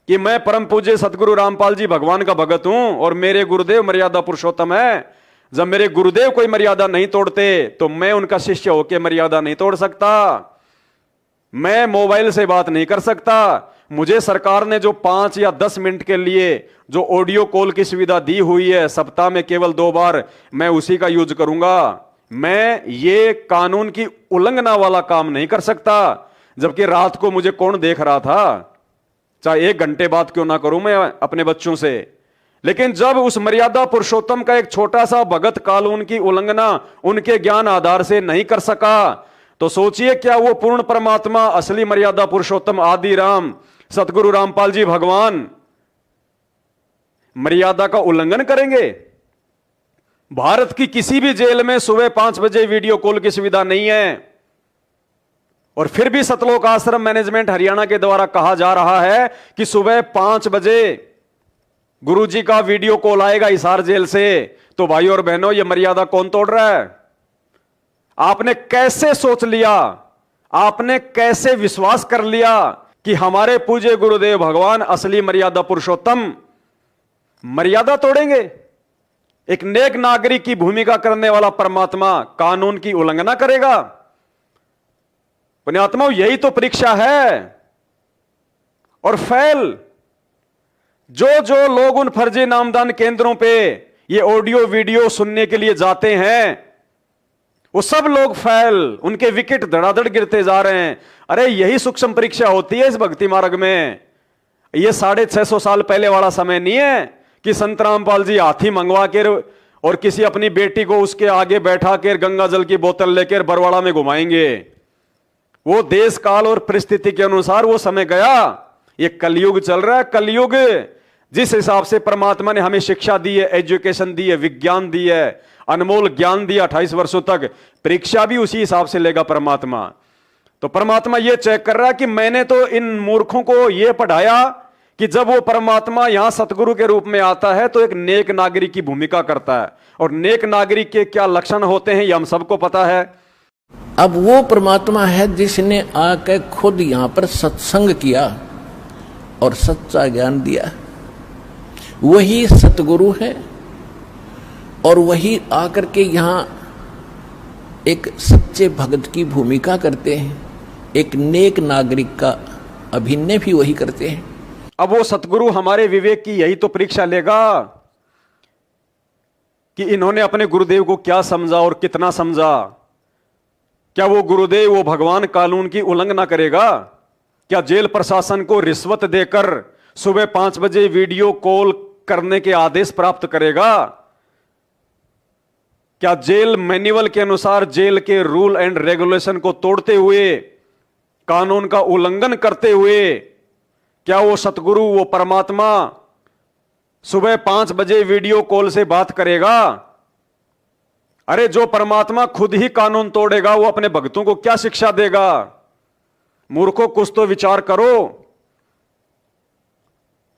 कि मैं परम पूज्य सतगुरु रामपाल जी भगवान का भगत हूं और मेरे गुरुदेव मर्यादा पुरुषोत्तम है। जब मेरे गुरुदेव कोई मर्यादा नहीं तोड़ते तो मैं उनका शिष्य होकर मर्यादा नहीं तोड़ सकता। मैं मोबाइल से बात नहीं कर सकता। मुझे सरकार ने जो 5 या 10 मिनट के लिए जो ऑडियो कॉल की सुविधा दी हुई है, सप्ताह में केवल 2 बार, मैं उसी का यूज करूंगा। मैं ये कानून की उल्लंघना वाला काम नहीं कर सकता। जबकि रात को मुझे कौन देख रहा था, चाहे 1 घंटे बात क्यों ना करूं मैं अपने बच्चों से। लेकिन जब उस मर्यादा पुरुषोत्तम का एक छोटा सा भगत कानून की उल्लंघना उनके ज्ञान आधार से नहीं कर सका, तो सोचिए क्या वो पूर्ण परमात्मा असली मर्यादा पुरुषोत्तम आदि राम सतगुरु रामपाल जी भगवान मर्यादा का उल्लंघन करेंगे? भारत की किसी भी जेल में सुबह 5 बजे वीडियो कॉल की सुविधा नहीं है। और फिर भी सतलोक आश्रम मैनेजमेंट हरियाणा के द्वारा कहा जा रहा है कि सुबह 5 बजे गुरुजी का वीडियो कॉल आएगा हिसार जेल से। तो भाई और बहनों, यह मर्यादा कौन तोड़ रहा है? आपने कैसे सोच लिया, आपने कैसे विश्वास कर लिया कि हमारे पूज्य गुरुदेव भगवान असली मर्यादा पुरुषोत्तम मर्यादा तोड़ेंगे? एक नेक नागरिक की भूमिका करने वाला परमात्मा कानून की उल्लंघना करेगा? पुण्यात्माओं, यही तो परीक्षा है। और फैल जो जो लोग उन फर्जी नामदान केंद्रों पे ये ऑडियो वीडियो सुनने के लिए जाते हैं, वो सब लोग फैल, उनके विकेट धड़ाधड़ गिरते जा रहे हैं। अरे यही सूक्ष्म परीक्षा होती है इस भक्ति मार्ग में। ये 650 साल पहले वाला समय नहीं है कि संत रामपाल जी हाथी मंगवा कर और किसी अपनी बेटी को उसके आगे बैठा कर गंगा जल की बोतल लेकर बरवाड़ा में घुमाएंगे। वो देश काल और परिस्थिति के अनुसार वो समय गया। ये कलयुग चल रहा है, कलयुग। जिस हिसाब से परमात्मा ने हमें शिक्षा दी है, एजुकेशन दी है, विज्ञान दी है, अनमोल ज्ञान दिया 28 वर्षों तक, परीक्षा भी उसी हिसाब से लेगा परमात्मा। तो परमात्मा ये चेक कर रहा है कि मैंने तो इन मूर्खों को ये पढ़ाया कि जब वो परमात्मा यहां सतगुरु के रूप में आता है तो एक नेक नागरिक की भूमिका करता है, और नेक नागरिक के क्या लक्षण होते हैं ये हम सबको पता है।
अब वो परमात्मा है जिसने आकर खुद यहां पर सत्संग किया और सच्चा ज्ञान दिया। वही सतगुरु है और वही आकर के यहां एक सच्चे भक्त की भूमिका करते हैं, एक नेक नागरिक का अभिनय भी वही करते हैं।
अब वो सतगुरु हमारे विवेक की यही तो परीक्षा लेगा कि इन्होंने अपने गुरुदेव को क्या समझा और कितना समझा। क्या वो गुरुदेव, वो भगवान कानून की उल्लंघना करेगा? क्या जेल प्रशासन को रिश्वत देकर सुबह 5 बजे वीडियो कॉल करने के आदेश प्राप्त करेगा? क्या जेल मैन्युअल के अनुसार जेल के रूल एंड रेगुलेशन को तोड़ते हुए, कानून का उल्लंघन करते हुए, क्या वो सतगुरु, वो परमात्मा सुबह 5 बजे वीडियो कॉल से बात करेगा? अरे जो परमात्मा खुद ही कानून तोड़ेगा वो अपने भक्तों को क्या शिक्षा देगा? मूर्खों, कुछ तो विचार करो।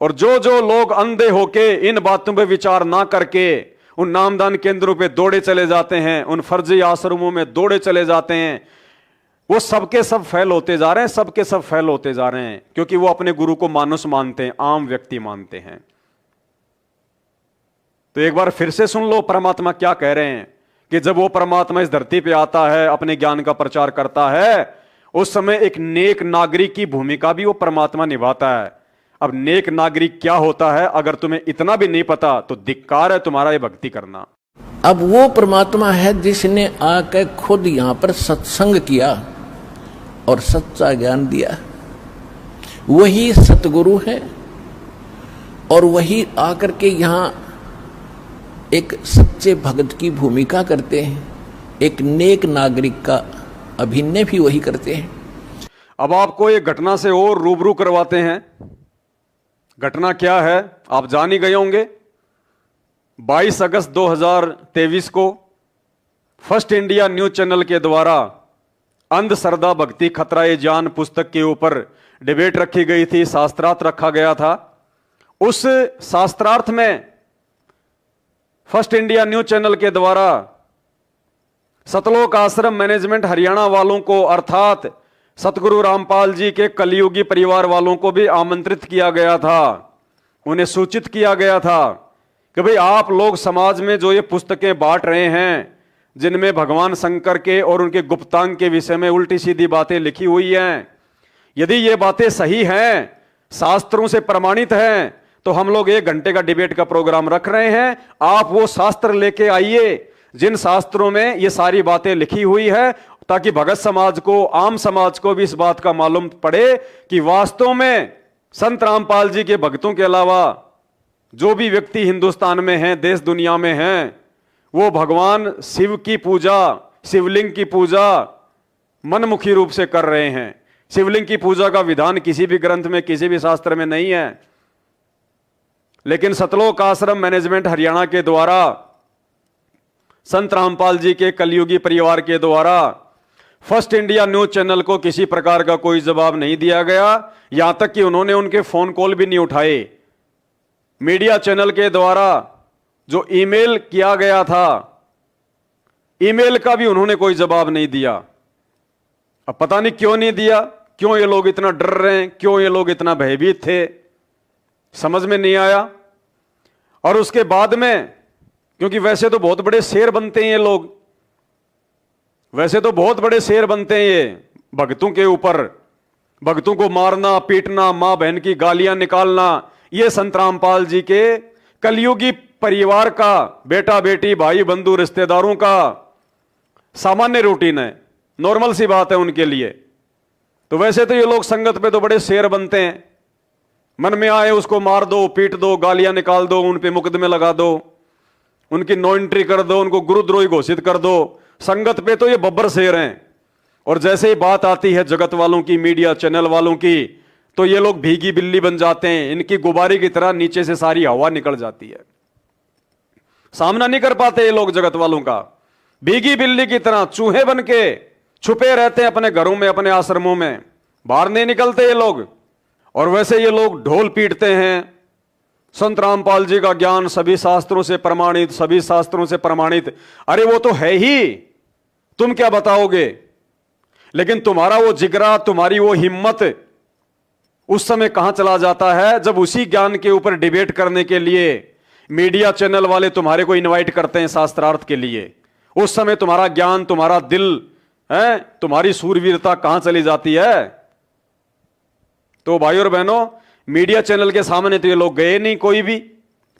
और जो जो लोग अंधे होके इन बातों पे विचार ना करके उन नामदान केंद्रों पे दौड़े चले जाते हैं, उन फर्जी आश्रमों में दौड़े चले जाते हैं, वो सबके सब फेल होते जा रहे हैं, सबके सब फेल होते जा रहे हैं, क्योंकि वो अपने गुरु को मानुष मानते हैं, आम व्यक्ति मानते हैं। तो एक बार फिर से सुन लो परमात्मा क्या कह रहे हैं कि जब वो परमात्मा इस धरती पे आता है, अपने ज्ञान का प्रचार करता है, उस समय एक नेक नागरिक की भूमिका भी वो परमात्मा निभाता है। अब नेक नागरिक क्या होता है अगर तुम्हें इतना भी नहीं पता तो धिक्कार है तुम्हारा ये भक्ति करना।
अब वो परमात्मा है जिसने आकर खुद यहां पर सत्संग किया और सच्चा ज्ञान दिया। वही सतगुरु है और वही आकर के यहां एक सच्चे भक्त की भूमिका करते हैं, एक नेक नागरिक का अभिनय भी वही करते हैं।
अब आपको एक घटना से और रूबरू करवाते हैं। घटना क्या है आप जान ही गए होंगे। 22 अगस्त 2023 को फर्स्ट इंडिया न्यूज चैनल के द्वारा अंधश्रद्धा भक्ति खतरा ए जान पुस्तक के ऊपर डिबेट रखी गई थी, शास्त्रार्थ रखा गया था। उस शास्त्रार्थ में फर्स्ट इंडिया न्यूज चैनल के द्वारा सतलोक आश्रम मैनेजमेंट हरियाणा वालों को, अर्थात सतगुरु रामपाल जी के कलयुगी परिवार वालों को भी आमंत्रित किया गया था। उन्हें सूचित किया गया था कि भाई आप लोग समाज में जो ये पुस्तकें बांट रहे हैं, जिनमें भगवान शंकर के और उनके गुप्तांग के विषय में उल्टी सीधी बातें लिखी हुई हैं, यदि ये बातें सही हैं, शास्त्रों से प्रमाणित हैं, तो हम लोग 1 घंटे का डिबेट का प्रोग्राम रख रहे हैं। आप वो शास्त्र लेके आइए जिन शास्त्रों में ये सारी बातें लिखी हुई है, ताकि भगत समाज को, आम समाज को भी इस बात का मालूम पड़े कि वास्तव में संत रामपाल जी के भक्तों के अलावा जो भी व्यक्ति हिंदुस्तान में हैं, देश दुनिया में हैं, वो भगवान शिव की पूजा, शिवलिंग की पूजा मनमुखी रूप से कर रहे हैं। शिवलिंग की पूजा का विधान किसी भी ग्रंथ में, किसी भी शास्त्र में नहीं है। लेकिन सतलोक आश्रम मैनेजमेंट हरियाणा के द्वारा, संत रामपाल जी के कलयुगी परिवार के द्वारा फर्स्ट इंडिया न्यूज चैनल को किसी प्रकार का कोई जवाब नहीं दिया गया। यहां तक कि उन्होंने उनके फोन कॉल भी नहीं उठाए। मीडिया चैनल के द्वारा जो ईमेल किया गया था, ईमेल का भी उन्होंने कोई जवाब नहीं दिया। अब पता नहीं क्यों नहीं दिया, क्यों ये लोग इतना डर रहे हैं, क्यों ये लोग इतना भयभीत थे, समझ में नहीं आया। और उसके बाद में, क्योंकि वैसे तो बहुत बड़े शेर बनते हैं ये लोग, वैसे तो बहुत बड़े शेर बनते हैं ये भक्तों के ऊपर, भक्तों को मारना पीटना, मां बहन की गालियां निकालना, यह संत रामपाल जी के कलयुगी परिवार का, बेटा बेटी भाई बंधु रिश्तेदारों का सामान्य रूटीन है, नॉर्मल सी बात है उनके लिए। तो वैसे तो ये लोग संगत पे तो बड़े शेर बनते हैं, मन में आए उसको मार दो, पीट दो, गालियां निकाल दो, उन पे मुकदमे लगा दो, उनकी नो एंट्री कर दो, उनको गुरुद्रोही घोषित कर दो। संगत पे तो ये बब्बर शेर हैं। और जैसे ही बात आती है जगत वालों की, मीडिया चैनल वालों की, तो ये लोग भीगी बिल्ली बन जाते हैं। इनकी गुब्बारे की तरह नीचे से सारी हवा निकल जाती है, सामना नहीं कर पाते ये लोग जगत वालों का। भीगी बिल्ली की तरह चूहे बन के छुपे रहते हैं अपने घरों में, अपने आश्रमों में, बाहर नहीं निकलते ये लोग। और वैसे ये लोग ढोल पीटते हैं। संत रामपाल जी का ज्ञान सभी शास्त्रों से प्रमाणित, सभी शास्त्रों से प्रमाणित। अरे वो तो है ही, तुम क्या बताओगे? लेकिन तुम्हारा वो जिगरा, तुम्हारी वो हिम्मत उस समय कहां चला जाता है जब उसी ज्ञान के ऊपर डिबेट करने के लिए मीडिया चैनल वाले तुम्हारे को इनवाइट करते हैं शास्त्रार्थ के लिए। उस समय तुम्हारा ज्ञान, तुम्हारा दिल है, तुम्हारी सूरवीरता कहां चली जाती है? तो भाई और बहनों, मीडिया चैनल के सामने तो ये लोग गए नहीं कोई भी,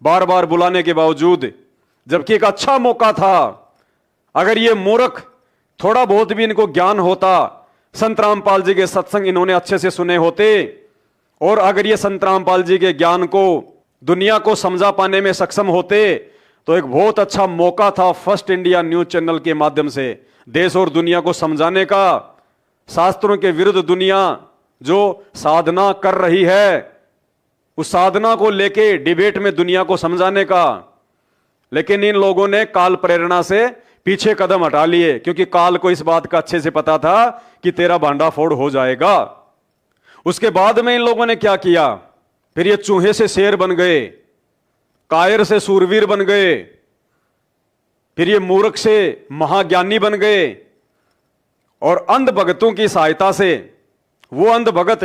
बार बार बुलाने के बावजूद, जबकि एक अच्छा मौका था। अगर ये मूर्ख थोड़ा बहुत भी इनको ज्ञान होता, संत रामपाल जी के सत्संग इन्होंने अच्छे से सुने होते, और अगर ये संत रामपाल जी के ज्ञान को दुनिया को समझा पाने में सक्षम होते, तो एक बहुत अच्छा मौका था फर्स्ट इंडिया न्यूज चैनल के माध्यम से देश और दुनिया को समझाने का। शास्त्रों के विरुद्ध दुनिया जो साधना कर रही है, उस साधना को लेके डिबेट में दुनिया को समझाने का। लेकिन इन लोगों ने काल प्रेरणा से पीछे कदम हटा लिए, क्योंकि काल को इस बात का अच्छे से पता था कि तेरा भांडाफोड़ हो जाएगा। उसके बाद में इन लोगों ने क्या किया? फिर ये चूहे से शेर बन गए, कायर से सूरवीर बन गए, फिर ये मूर्ख से महाज्ञानी बन गए। और अंध भगतों की सहायता से, वो अंध भगत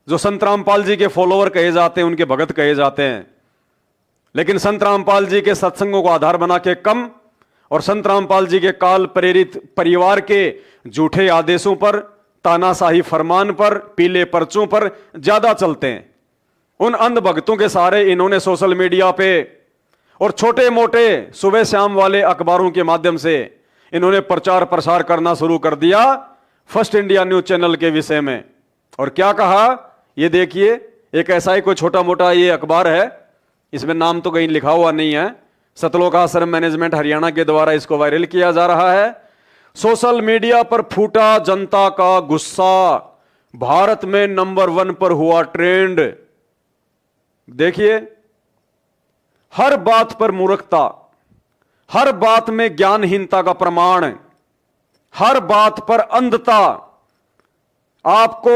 जो संत रामपाल जी के फॉलोअर कहे जाते हैं, उनके भगत कहे जाते हैं, लेकिन संत रामपाल जी के सत्संगों को आधार बना के कम, और संत रामपाल जी के काल प्रेरित परिवार के झूठे आदेशों पर, तानाशाही फरमान पर, पीले पर्चों पर ज्यादा चलते हैं। उन अंध भक्तों के सहारे इन्होंने सोशल मीडिया पे और छोटे मोटे सुबह शाम वाले अखबारों के माध्यम से इन्होंने प्रचार प्रसार करना शुरू कर दिया फर्स्ट इंडिया न्यूज चैनल के विषय में। और क्या कहा? ये देखिए, एक ऐसा ही कोई छोटा मोटा ये अखबार है, इसमें नाम तो कहीं लिखा हुआ नहीं है, सतलोक आश्रम मैनेजमेंट हरियाणा के द्वारा इसको वायरल किया जा रहा है। सोशल मीडिया पर फूटा जनता का गुस्सा, भारत में नंबर 1 पर हुआ ट्रेंड। देखिए, हर बात पर मूर्खता, हर बात में ज्ञानहीनता का प्रमाण, हर बात पर अंधता। आपको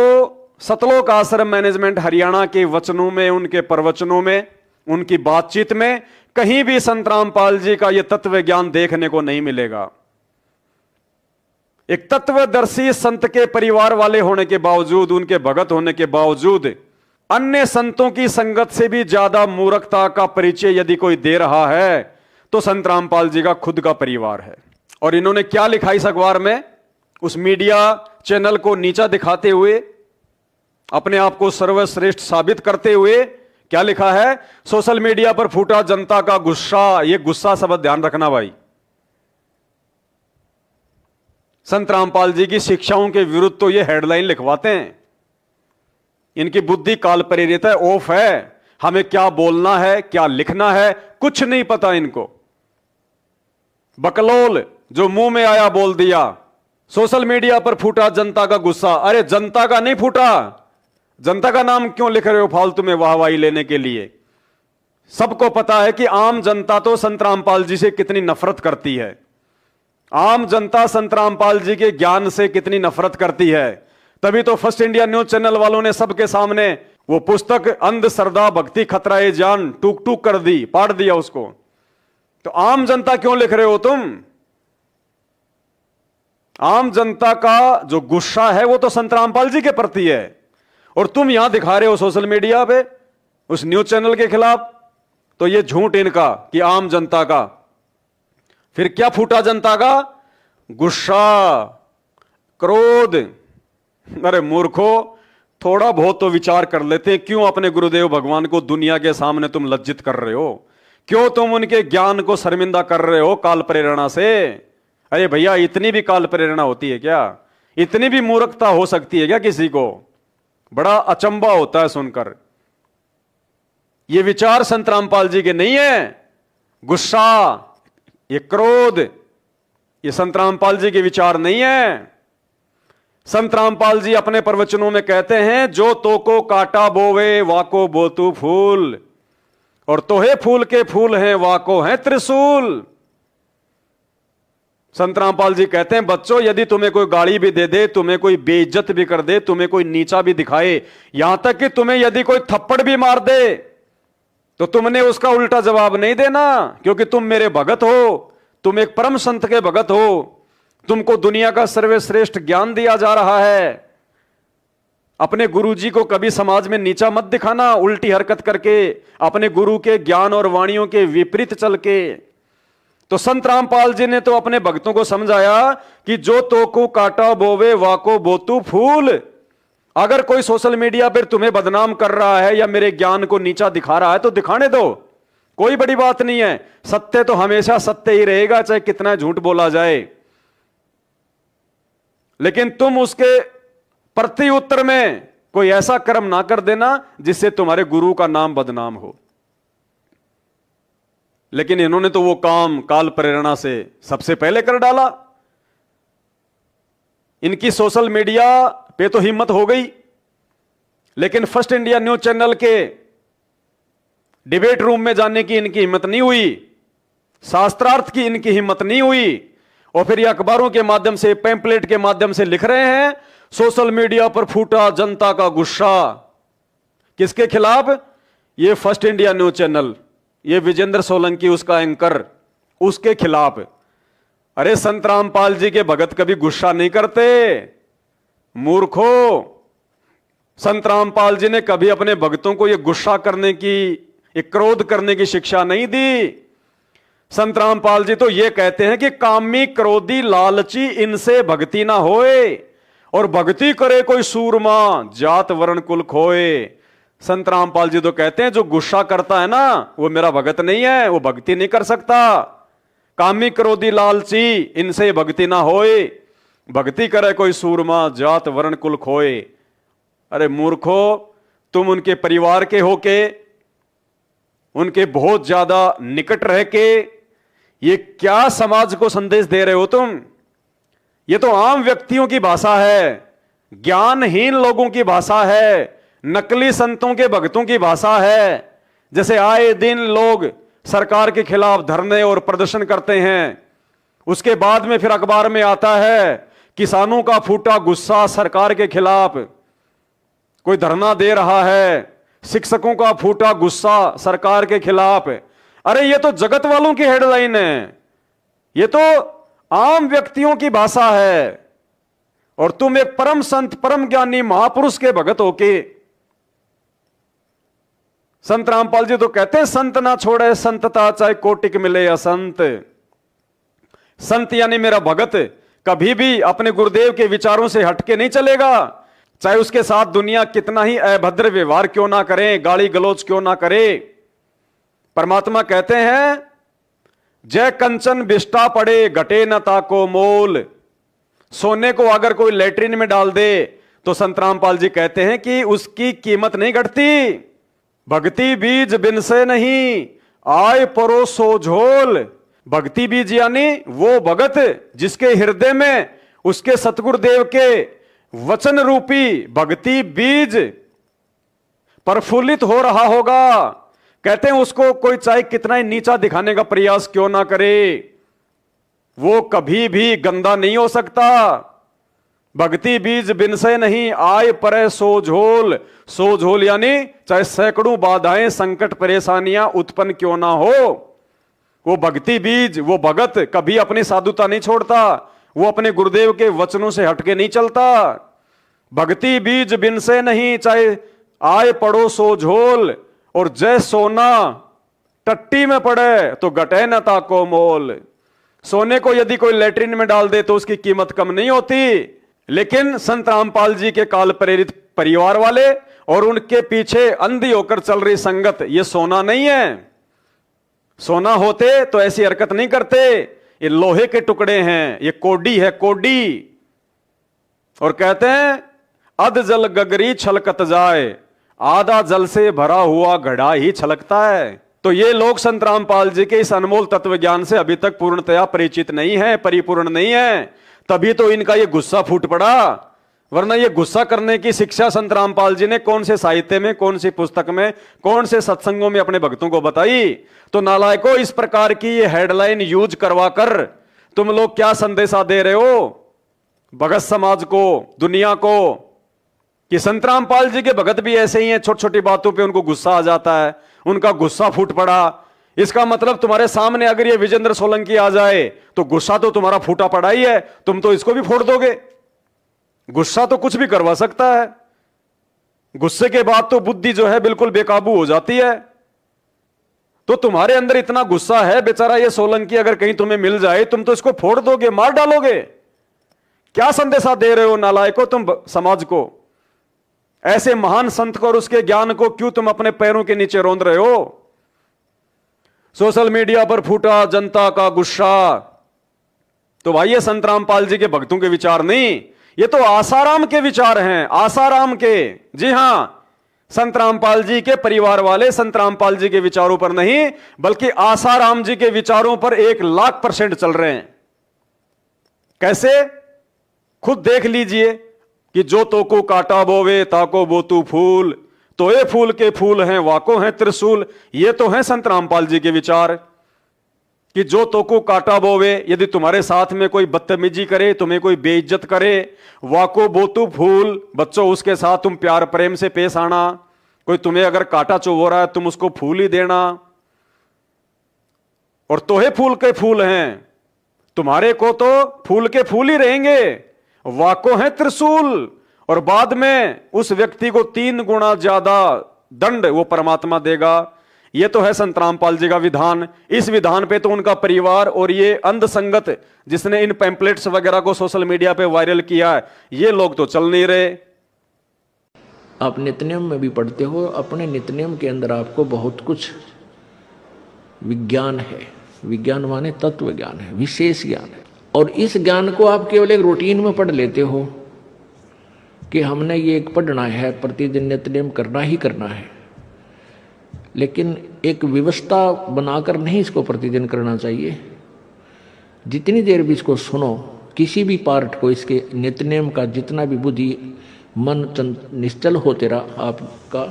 सतलोक आश्रम मैनेजमेंट हरियाणा के वचनों में, उनके प्रवचनों में, उनकी बातचीत में कहीं भी संत रामपाल जी का यह तत्व ज्ञान देखने को नहीं मिलेगा। एक तत्वदर्शी संत के परिवार वाले होने के बावजूद, उनके भगत होने के बावजूद, अन्य संतों की संगत से भी ज्यादा मूर्खता का परिचय यदि कोई दे रहा है तो संत रामपाल जी का खुद का परिवार है। और इन्होंने क्या लिखा इस अखबार में? उस मीडिया चैनल को नीचा दिखाते हुए, अपने आप को सर्वश्रेष्ठ साबित करते हुए क्या लिखा है? सोशल मीडिया पर फूटा जनता का गुस्सा। यह गुस्सा शब्द ध्यान रखना भाई। संत रामपाल जी की शिक्षाओं के विरुद्ध तो ये हेडलाइन लिखवाते हैं। इनकी बुद्धि काल प्रेरित है, ऑफ है। हमें क्या बोलना है, क्या लिखना है, कुछ नहीं पता इनको। बकलोल जो मुंह में आया बोल दिया। सोशल मीडिया पर फूटा जनता का गुस्सा। अरे जनता का नहीं फूटा, जनता का नाम क्यों लिख रहे हो फालतू में वाहवाही लेने के लिए? सबको पता है कि आम जनता तो संत रामपाल जी से कितनी नफरत करती है। आम जनता संत रामपाल जी के ज्ञान से कितनी नफरत करती है। तभी तो फर्स्ट इंडिया न्यूज चैनल वालों ने सबके सामने वो पुस्तक अंध श्रद्धा भक्ति खतरा ए जान टूक टूक कर दी, पाट दिया उसको। तो आम जनता क्यों लिख रहे हो तुम? आम जनता का जो गुस्सा है वो तो संत रामपाल जी के प्रति है, और तुम यहां दिखा रहे हो सोशल मीडिया पे उस न्यूज चैनल के खिलाफ। तो ये झूठ इनका कि आम जनता का। फिर क्या फूटा जनता का? गुस्सा, क्रोध। अरे मूर्खो, थोड़ा बहुत तो विचार कर लेते हैं, क्यों अपने गुरुदेव भगवान को दुनिया के सामने तुम लज्जित कर रहे हो? क्यों तुम उनके ज्ञान को शर्मिंदा कर रहे हो काल प्रेरणा से? अरे भैया, इतनी भी काल प्रेरणा होती है क्या? इतनी भी मूर्खता हो सकती है क्या किसी को? बड़ा अचंबा होता है सुनकर। ये विचार संत रामपाल जी के नहीं है। गुस्सा, ये क्रोध, ये संत रामपाल जी के विचार नहीं है। संत रामपाल जी अपने प्रवचनों में कहते हैं, जो तो को काटा बोवे वाको बोतु फूल, और तोहे फूल के फूल हैं वाको हैं त्रिशूल। संत रामपाल जी कहते हैं, बच्चों, यदि तुम्हें कोई गाली भी दे दे, तुम्हें कोई बेइज्जत भी कर दे, तुम्हें कोई नीचा भी दिखाए, यहां तक कि तुम्हें यदि कोई थप्पड़ भी मार दे, तो तुमने उसका उल्टा जवाब नहीं देना, क्योंकि तुम मेरे भगत हो, तुम एक परम संत के भगत हो, तुमको दुनिया का सर्वश्रेष्ठ ज्ञान दिया जा रहा है। अपने गुरु जी को कभी समाज में नीचा मत दिखाना, उल्टी हरकत करके, अपने गुरु के ज्ञान और वाणियों के विपरीत चल के। तो संत रामपाल जी ने तो अपने भक्तों को समझाया कि जो तो को काटा बोवे वाको बोतु फूल। अगर कोई सोशल मीडिया पर तुम्हें बदनाम कर रहा है या मेरे ज्ञान को नीचा दिखा रहा है तो दिखाने दो, कोई बड़ी बात नहीं है। सत्य तो हमेशा सत्य ही रहेगा, चाहे कितना झूठ बोला जाए। लेकिन तुम उसके प्रति उत्तर में कोई ऐसा कर्म ना कर देना जिससे तुम्हारे गुरु का नाम बदनाम हो। लेकिन इन्होंने तो वो काम काल प्रेरणा से सबसे पहले कर डाला। इनकी सोशल मीडिया पे तो हिम्मत हो गई, लेकिन फर्स्ट इंडिया न्यूज चैनल के डिबेट रूम में जाने की इनकी हिम्मत नहीं हुई, शास्त्रार्थ की इनकी हिम्मत नहीं हुई। और फिर ये अखबारों के माध्यम से, पैम्पलेट के माध्यम से लिख रहे हैं, सोशल मीडिया पर फूटा जनता का गुस्सा। किसके खिलाफ? ये फर्स्ट इंडिया न्यूज चैनल, ये विजेंद्र सोलंकी उसका एंकर, उसके खिलाफ। अरे संत रामपाल जी के भगत कभी गुस्सा नहीं करते, मूर्खो। संत रामपाल जी ने कभी अपने भक्तों को ये गुस्सा करने की, ये क्रोध करने की शिक्षा नहीं दी। संत रामपाल जी तो ये कहते हैं कि कामी क्रोधी लालची इनसे भक्ति ना होए, और भक्ति करे कोई सूरमा जात वर्ण कुल खोए। संत रामपाल जी तो कहते हैं जो गुस्सा करता है ना वो मेरा भगत नहीं है, वो भक्ति नहीं कर सकता। कामी क्रोधी लालची इनसे भक्ति ना होए, भक्ति करे कोई सूरमा जात वर्ण कुल खोए। अरे मूर्खो, तुम उनके परिवार के होके, उनके बहुत ज्यादा निकट रह के ये क्या समाज को संदेश दे रहे हो तुम? ये तो आम व्यक्तियों की भाषा है, ज्ञानहीन लोगों की भाषा है, नकली संतों के भक्तों की भाषा है। जैसे आए दिन लोग सरकार के खिलाफ धरने और प्रदर्शन करते हैं, उसके बाद में फिर अखबार में आता है किसानों का फूटा गुस्सा सरकार के खिलाफ, कोई धरना दे रहा है, शिक्षकों का फूटा गुस्सा सरकार के खिलाफ। अरे ये तो जगत वालों की हेडलाइन है, ये तो आम व्यक्तियों की भाषा है। और तुम एक परम संत, परम ज्ञानी महापुरुष के भगत होके, संत रामपाल जी तो कहते हैं संत ना छोड़े संतता चाहे कोटिक मिले असंत। संत यानी मेरा भगत कभी भी अपने गुरुदेव के विचारों से हटके नहीं चलेगा, चाहे उसके साथ दुनिया कितना ही अभद्र व्यवहार क्यों ना करे, गाली गलौज क्यों ना करे। परमात्मा कहते हैं जय कंचन बिष्टा पड़े घटे न ताको मोल। सोने को अगर कोई लेटरिन में डाल दे तो संत रामपाल जी कहते हैं कि उसकी कीमत नहीं घटती। भक्ति बीज बिन से नहीं आय परो सो झोल। भक्ति बीज यानी वो भगत जिसके हृदय में उसके सतगुरुदेव के वचन रूपी भक्ति बीज प्रफुल्लित हो रहा होगा। कहते हैं उसको कोई चाहे कितना ही नीचा दिखाने का प्रयास क्यों ना करे, वो कभी भी गंदा नहीं हो सकता। भक्ति बीज बिन से नहीं आय परे सो झोल। सो झोल यानी चाहे सैकड़ों बाधाएं संकट परेशानियां उत्पन्न क्यों ना हो, वो भक्ति बीज, वो भगत कभी अपनी साधुता नहीं छोड़ता, वो अपने गुरुदेव के वचनों से हटके नहीं चलता। भक्ति बीज बिन से नहीं चाहे आय पड़ो सो झोल। और जय सोना टट्टी में पड़े तो घटे न ताको मोल। सोने को यदि कोई लेटरिन में डाल दे तो उसकी कीमत कम नहीं होती, लेकिन संत रामपाल जी के काल प्रेरित परिवार वाले और उनके पीछे अंधी होकर चल रही संगत, ये सोना नहीं है। सोना होते तो ऐसी हरकत नहीं करते। ये लोहे के टुकड़े हैं, ये कोडी है, कोडी। और कहते हैं अध जल गगरी छलकत जाए, आधा जल से भरा हुआ घड़ा ही छलकता है। तो ये लोग संत रामपाल जी के इस अनमोल तत्व ज्ञान से अभी तक पूर्णतया परिचित नहीं है, परिपूर्ण नहीं है। तभी तो इनका ये गुस्सा फूट पड़ा। वरना ये गुस्सा करने की शिक्षा संत रामपाल जी ने कौन से साहित्य में, कौन सी पुस्तक में, कौन से सत्संगों में अपने भक्तों को बताई? तो नालायकों, इस प्रकार की ये हेडलाइन यूज करवाकर तुम लोग क्या संदेशा दे रहे हो भगत समाज को, दुनिया को, कि संत रामपाल जी के भगत भी ऐसे ही हैं, छोटी छोटी बातों पे उनको गुस्सा आ जाता है, उनका गुस्सा फूट पड़ा। इसका मतलब तुम्हारे सामने अगर ये विजेंद्र सोलंकी आ जाए तो गुस्सा तो तुम्हारा फूटा पड़ा ही है, तुम तो इसको भी फोड़ दोगे। गुस्सा तो कुछ भी करवा सकता है। गुस्से के बाद तो बुद्धि जो है बिल्कुल बेकाबू हो जाती है। तो तुम्हारे अंदर इतना गुस्सा है, बेचारा ये सोलंकी अगर कहीं तुम्हें मिल जाए तुम तो इसको फोड़ दोगे, मार डालोगे। क्या संदेशा दे रहे हो नालायकों तुम समाज को? ऐसे महान संत को और उसके ज्ञान को क्यों तुम अपने पैरों के नीचे रौंद रहे हो? सोशल मीडिया पर फूटा जनता का गुस्सा। तो भाई ये संत रामपाल जी के भक्तों के विचार नहीं, ये तो आसाराम के विचार हैं, आसाराम के। जी हां, संत रामपाल जी के परिवार वाले संत रामपाल जी के विचारों पर नहीं, बल्कि आसाराम जी के विचारों पर 1,00,000% चल रहे हैं। कैसे? खुद देख लीजिए कि जो तो को काटा बोवे ताको बोतू फूल, तो ये फूल के फूल हैं वाको हैं त्रिशूल। ये तो हैं संत रामपाल जी के विचार कि जो तो को काटा बोवे, यदि तुम्हारे साथ में कोई बदतमीजी करे, तुम्हें कोई बेइज्जत करे, वाको बोतू फूल, बच्चों उसके साथ तुम प्यार प्रेम से पेश आना। कोई तुम्हें अगर काटा चुभो रहा है तुम उसको फूल ही देना। और तोहे फूल के फूल हैं, तुम्हारे को तो फूल के फूल ही रहेंगे, वाको है त्रिशूल। और बाद में उस व्यक्ति को 3 गुना ज्यादा दंड वो परमात्मा देगा। ये तो है संत रामपाल जी का विधान। इस विधान पे तो उनका परिवार और ये अंध संगत जिसने इन पैम्पलेट्स वगैरह को सोशल मीडिया पे वायरल किया है, ये लोग तो चल नहीं रहे।
आप नित्यनियम में भी पढ़ते हो, अपने नित्यनियम के अंदर आपको बहुत कुछ विज्ञान है। विज्ञान माने तत्व ज्ञान है, विशेष ज्ञान है। और इस ज्ञान को आप केवल एक रूटीन में पढ़ लेते हो कि हमने ये एक पढ़ना है, प्रतिदिन नित्यनियम करना ही करना है। लेकिन एक व्यवस्था बनाकर नहीं इसको प्रतिदिन करना चाहिए। जितनी देर भी इसको सुनो, किसी भी पार्ट को, इसके नित्यनियम का जितना भी बुद्धि मन निश्चल हो तेरा आपका,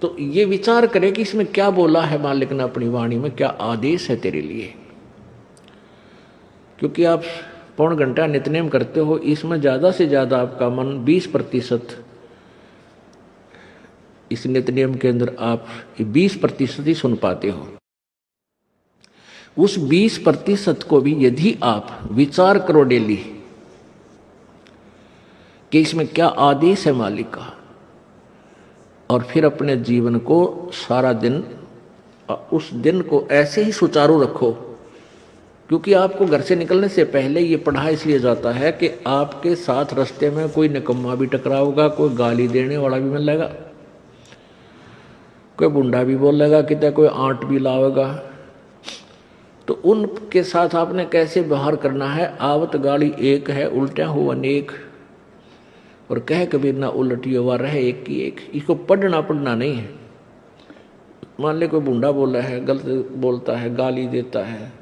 तो ये विचार करे कि इसमें क्या बोला है मालिक ने अपनी वाणी में, क्या आदेश है तेरे लिए। क्योंकि आप पौन घंटा नित्यनेम करते हो, इसमें ज़्यादा से ज़्यादा आपका मन 20% इस नित्यनेम के अंदर आप 20% ही सुन पाते हो। उस 20% को भी यदि आप विचार करो डेली कि इसमें क्या आदेश है मालिक का, और फिर अपने जीवन को सारा दिन, उस दिन को ऐसे ही सुचारू रखो। क्योंकि आपको घर से निकलने से पहले ये पढ़ा इसलिए जाता है कि आपके साथ रास्ते में कोई निकम्मा भी टकराओगा, कोई गाली देने वाला भी मिलेगा, कोई बुंडा भी बोलेगा, कितना कोई आंट भी लावेगा। तो उनके साथ आपने कैसे व्यवहार करना है। आवत गाली एक है, उल्टा हो अनेक, और कह कबीर ना उलटी हुआ रहे एक की एक। इसको पढ़ना नहीं है। मान ले कोई बुंडा बोला है, गलत बोलता है, गाली देता है,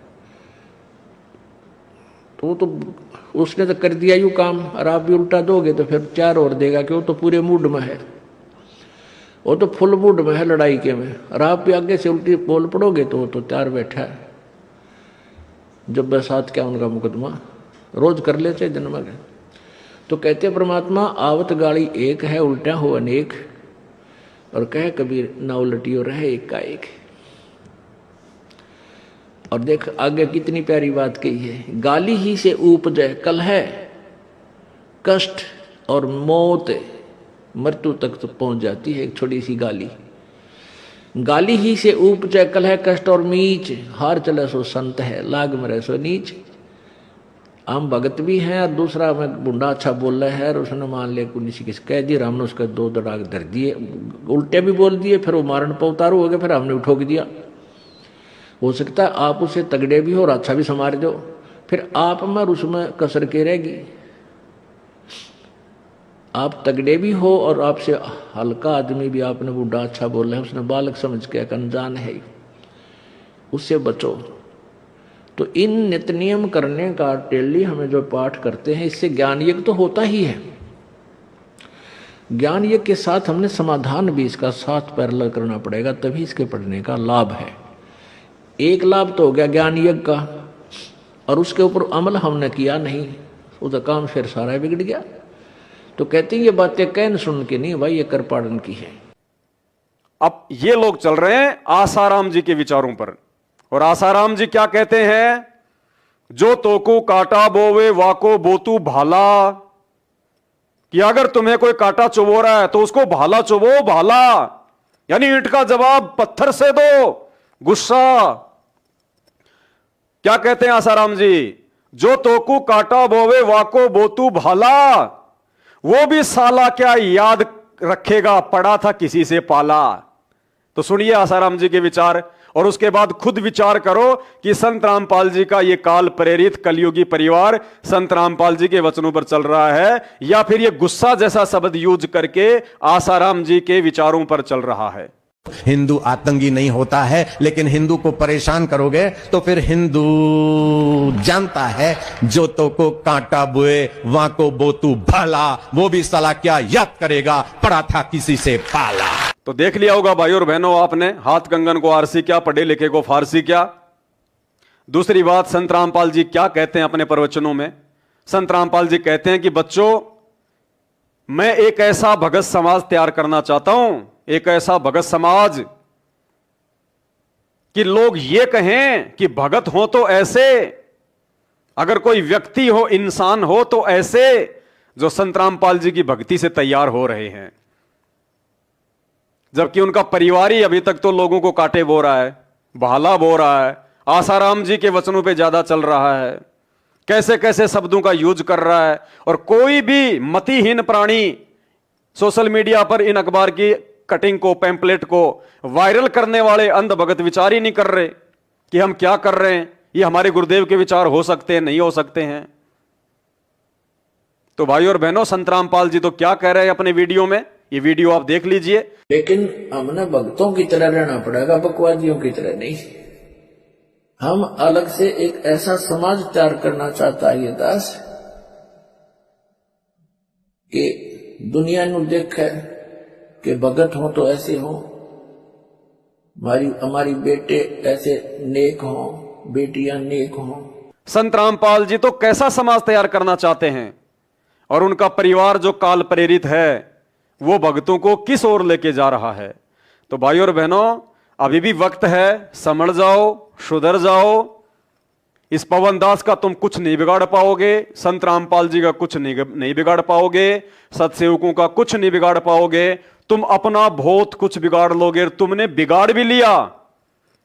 तो उसने तो कर दिया यूँ काम, और आप भी उल्टा दोगे तो फिर 4 और देगा कि वो तो पूरे मूड में है, वो तो फुल मूड में है लड़ाई के में, और आप भी आगे से उल्टी बोल पड़ोगे तो वो तो 4 बैठा है। जब बरसात क्या उनका मुकदमा रोज कर लेते दिन में। तो कहते परमात्मा आवत गाड़ी एक है, उल्टा हो अनेक, और कह कबीर ना उलटी हो रहे एक का एक। और देख आगे कितनी प्यारी बात कही है। गाली ही से उपजे कलह, कष्ट और मौत, मृत्यु तक तो पहुंच जाती है एक छोटी सी गाली। गाली ही से उपजे कलह, कष्ट और मीच, हार चले सो संत है, लाग मरे सो नीच। हम भगत भी हैं और दूसरा में बुंडा अच्छा बोल रहा है और उसने मान लिया किसी किस कह दिया, हमने उसका 2 दड़ाक धर दिए, उल्टे भी बोल दिए, फिर वो मारण पर उतारू हो गए, फिर हमने उठोक दिया। हो सकता है आप उसे तगड़े भी हो और अच्छा भी संवार दो, फिर आप में उसमें कसर के रहेगी। आप तगड़े भी हो और आपसे हल्का आदमी भी आपने बुढ़ा अच्छा बोला है, उसने बालक समझ के अनजान है, उससे बचो। तो इन नित्य नियम करने का टेली हमें जो पाठ करते हैं, इससे ज्ञान यज्ञ तो होता ही है। ज्ञान यज्ञ के साथ हमने समाधान भी इसका साथ पैरेलल करना पड़ेगा, तभी इसके पढ़ने का लाभ है। एक लाभ तो हो गया ज्ञान यज्ञ का, और उसके ऊपर अमल हमने किया नहीं, उसका काम फिर सारा बिगड़ गया। तो कहते हैं ये बातें कहन सुन के नहीं भाई, ये कर पाड़न की है।
अब ये लोग चल रहे हैं आसाराम जी के विचारों पर, और आसाराम जी क्या कहते हैं, जो तोको काटा बोवे वाको बोतू भाला, कि अगर तुम्हें कोई काटा चुबो रहा है तो उसको भाला चुबो, भाला यानी ईंट का जवाब पत्थर से दो, गुस्सा। क्या कहते हैं आसाराम जी, जो तोकू काटा बोवे वाको बोतू भाला, वो भी साला क्या याद रखेगा, पड़ा था किसी से पाला। तो सुनिए आसाराम जी के विचार, और उसके बाद खुद विचार करो कि संत रामपाल जी का ये काल प्रेरित कलयुगी परिवार संत रामपाल जी के वचनों पर चल रहा है, या फिर ये गुस्सा जैसा शब्द यूज करके आसाराम जी के विचारों पर चल रहा है।
हिंदू आतंकी नहीं होता है, लेकिन हिंदू को परेशान करोगे तो फिर हिंदू जानता है, जो तो को कांटा बुए वहां को बोतू भाला, वो भी साला क्या याद करेगा, पड़ा था किसी से पाला।
तो देख लिया होगा भाई और बहनों आपने, हाथ कंगन को आरसी क्या, पढ़े लिखे को फारसी क्या। दूसरी बात, संत रामपाल जी क्या कहते हैं अपने प्रवचनों में। संत रामपाल जी कहते हैं कि बच्चों, मैं एक ऐसा भगत समाज तैयार करना चाहता हूं, एक ऐसा भगत समाज कि लोग ये कहें कि भगत हो तो ऐसे, अगर कोई व्यक्ति हो, इंसान हो तो ऐसे, जो संत रामपाल जी की भक्ति से तैयार हो रहे हैं। जबकि उनका परिवार ही अभी तक तो लोगों को कांटे बो रहा है, भाला बो रहा है, आसाराम जी के वचनों पे ज्यादा चल रहा है, कैसे कैसे शब्दों का यूज कर रहा है। और कोई भी मतिहीन प्राणी सोशल मीडिया पर इन अखबार की कटिंग को, पैम्पलेट को वायरल करने वाले अंध भगत विचार ही नहीं कर रहे कि हम क्या कर रहे हैं, ये हमारे गुरुदेव के विचार हो सकते हैं, नहीं हो सकते हैं। तो भाई और बहनों, संत रामपाल जी तो क्या कह रहे हैं अपने वीडियो में, ये वीडियो आप देख लीजिए।
लेकिन हमने भक्तों की तरह रहना पड़ेगा, बकवादियों की तरह नहीं। हम अलग से एक ऐसा समाज तैयार करना चाहता है ये दास कि दुनिया नु देखे कि भगत हो तो ऐसे हो, हमारी बेटे ऐसे नेक हो, बेटियां नेक हो।
संत रामपाल जी तो कैसा समाज तैयार करना चाहते हैं, और उनका परिवार जो काल प्रेरित है वो भक्तों को किस ओर लेके जा रहा है। तो भाई और बहनों, अभी भी वक्त है, समझ जाओ, सुधर जाओ। इस पवन दास का तुम कुछ नहीं बिगाड़ पाओगे, संत रामपाल जी का कुछ नहीं बिगाड़ पाओगे, सत्सेवकों का कुछ नहीं बिगाड़ पाओगे। तुम अपना बहुत कुछ बिगाड़ लोगे, तुमने बिगाड़ भी लिया।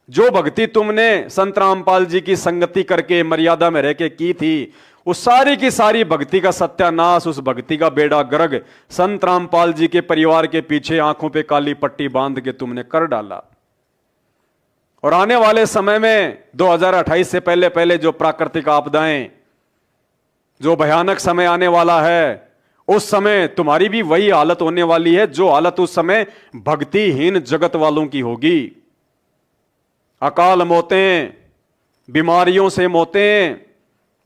जो भक्ति तुमने संत रामपाल जी की संगति करके मर्यादा में रह के की थी, उस सारी की सारी भक्ति का सत्यानाश, उस भक्ति का बेड़ा गर्क संत रामपाल जी के परिवार के पीछे आंखों पे काली पट्टी बांध के तुमने कर डाला। और आने वाले समय में 2028 से पहले पहले जो प्राकृतिक आपदाएं, जो भयानक समय आने वाला है, उस समय तुम्हारी भी वही हालत होने वाली है जो हालत उस समय भक्तिहीन जगत वालों की होगी। अकाल मौतें, बीमारियों से मौतें,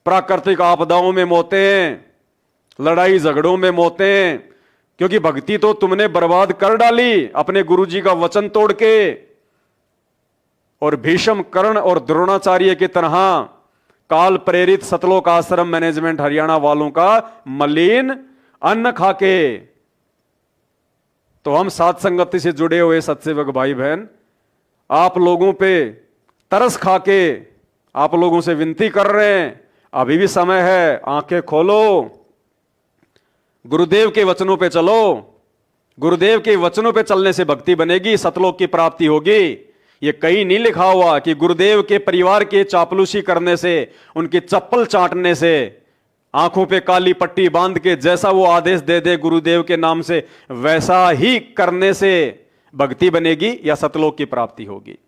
प्राकृतिक आपदाओं में मौतें, लड़ाई झगड़ों में मौतें, क्योंकि भक्ति तो तुमने बर्बाद कर डाली अपने गुरुजी का वचन तोड़ के। और भीष्म, कर्ण और द्रोणाचार्य की तरह काल प्रेरित सतलोक आश्रम मैनेजमेंट हरियाणा वालों का मलिन अन्न खाके। तो हम साथ संगति से जुड़े हुए सत्सेवक भाई बहन, आप लोगों पे तरस खाके आप लोगों से विनती कर रहे हैं, अभी भी समय है, आंखें खोलो, गुरुदेव के वचनों पे चलो। गुरुदेव के वचनों पे चलने से भक्ति बनेगी, सतलोक की प्राप्ति होगी। ये कहीं नहीं लिखा हुआ कि गुरुदेव के परिवार के चापलूसी करने से, उनकी चप्पल चाटने से आंखों पे काली पट्टी बांध के जैसा वो आदेश दे दे गुरुदेव के नाम से, वैसा ही करने से भक्ति बनेगी या सतलोक की प्राप्ति होगी।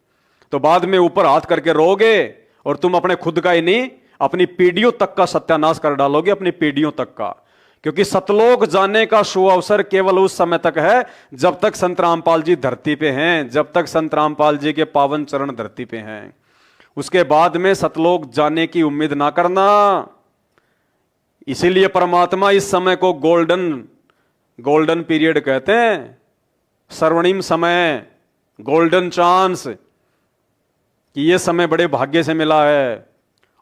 तो बाद में ऊपर हाथ करके रोगे और तुम अपने खुद का ही नहीं, अपनी पीढ़ियों तक का सत्यानाश कर डालोगे, अपनी पीढ़ियों तक का। क्योंकि सतलोक जाने का शुभ अवसर केवल उस समय तक है जब तक संत रामपाल जी धरती पे हैं, जब तक संत रामपाल जी के पावन चरण धरती पे हैं। उसके बाद में सतलोक जाने की उम्मीद ना करना। इसीलिए परमात्मा इस समय को गोल्डन पीरियड कहते हैं, स्वर्णिम समय, गोल्डन चांस, कि ये समय बड़े भाग्य से मिला है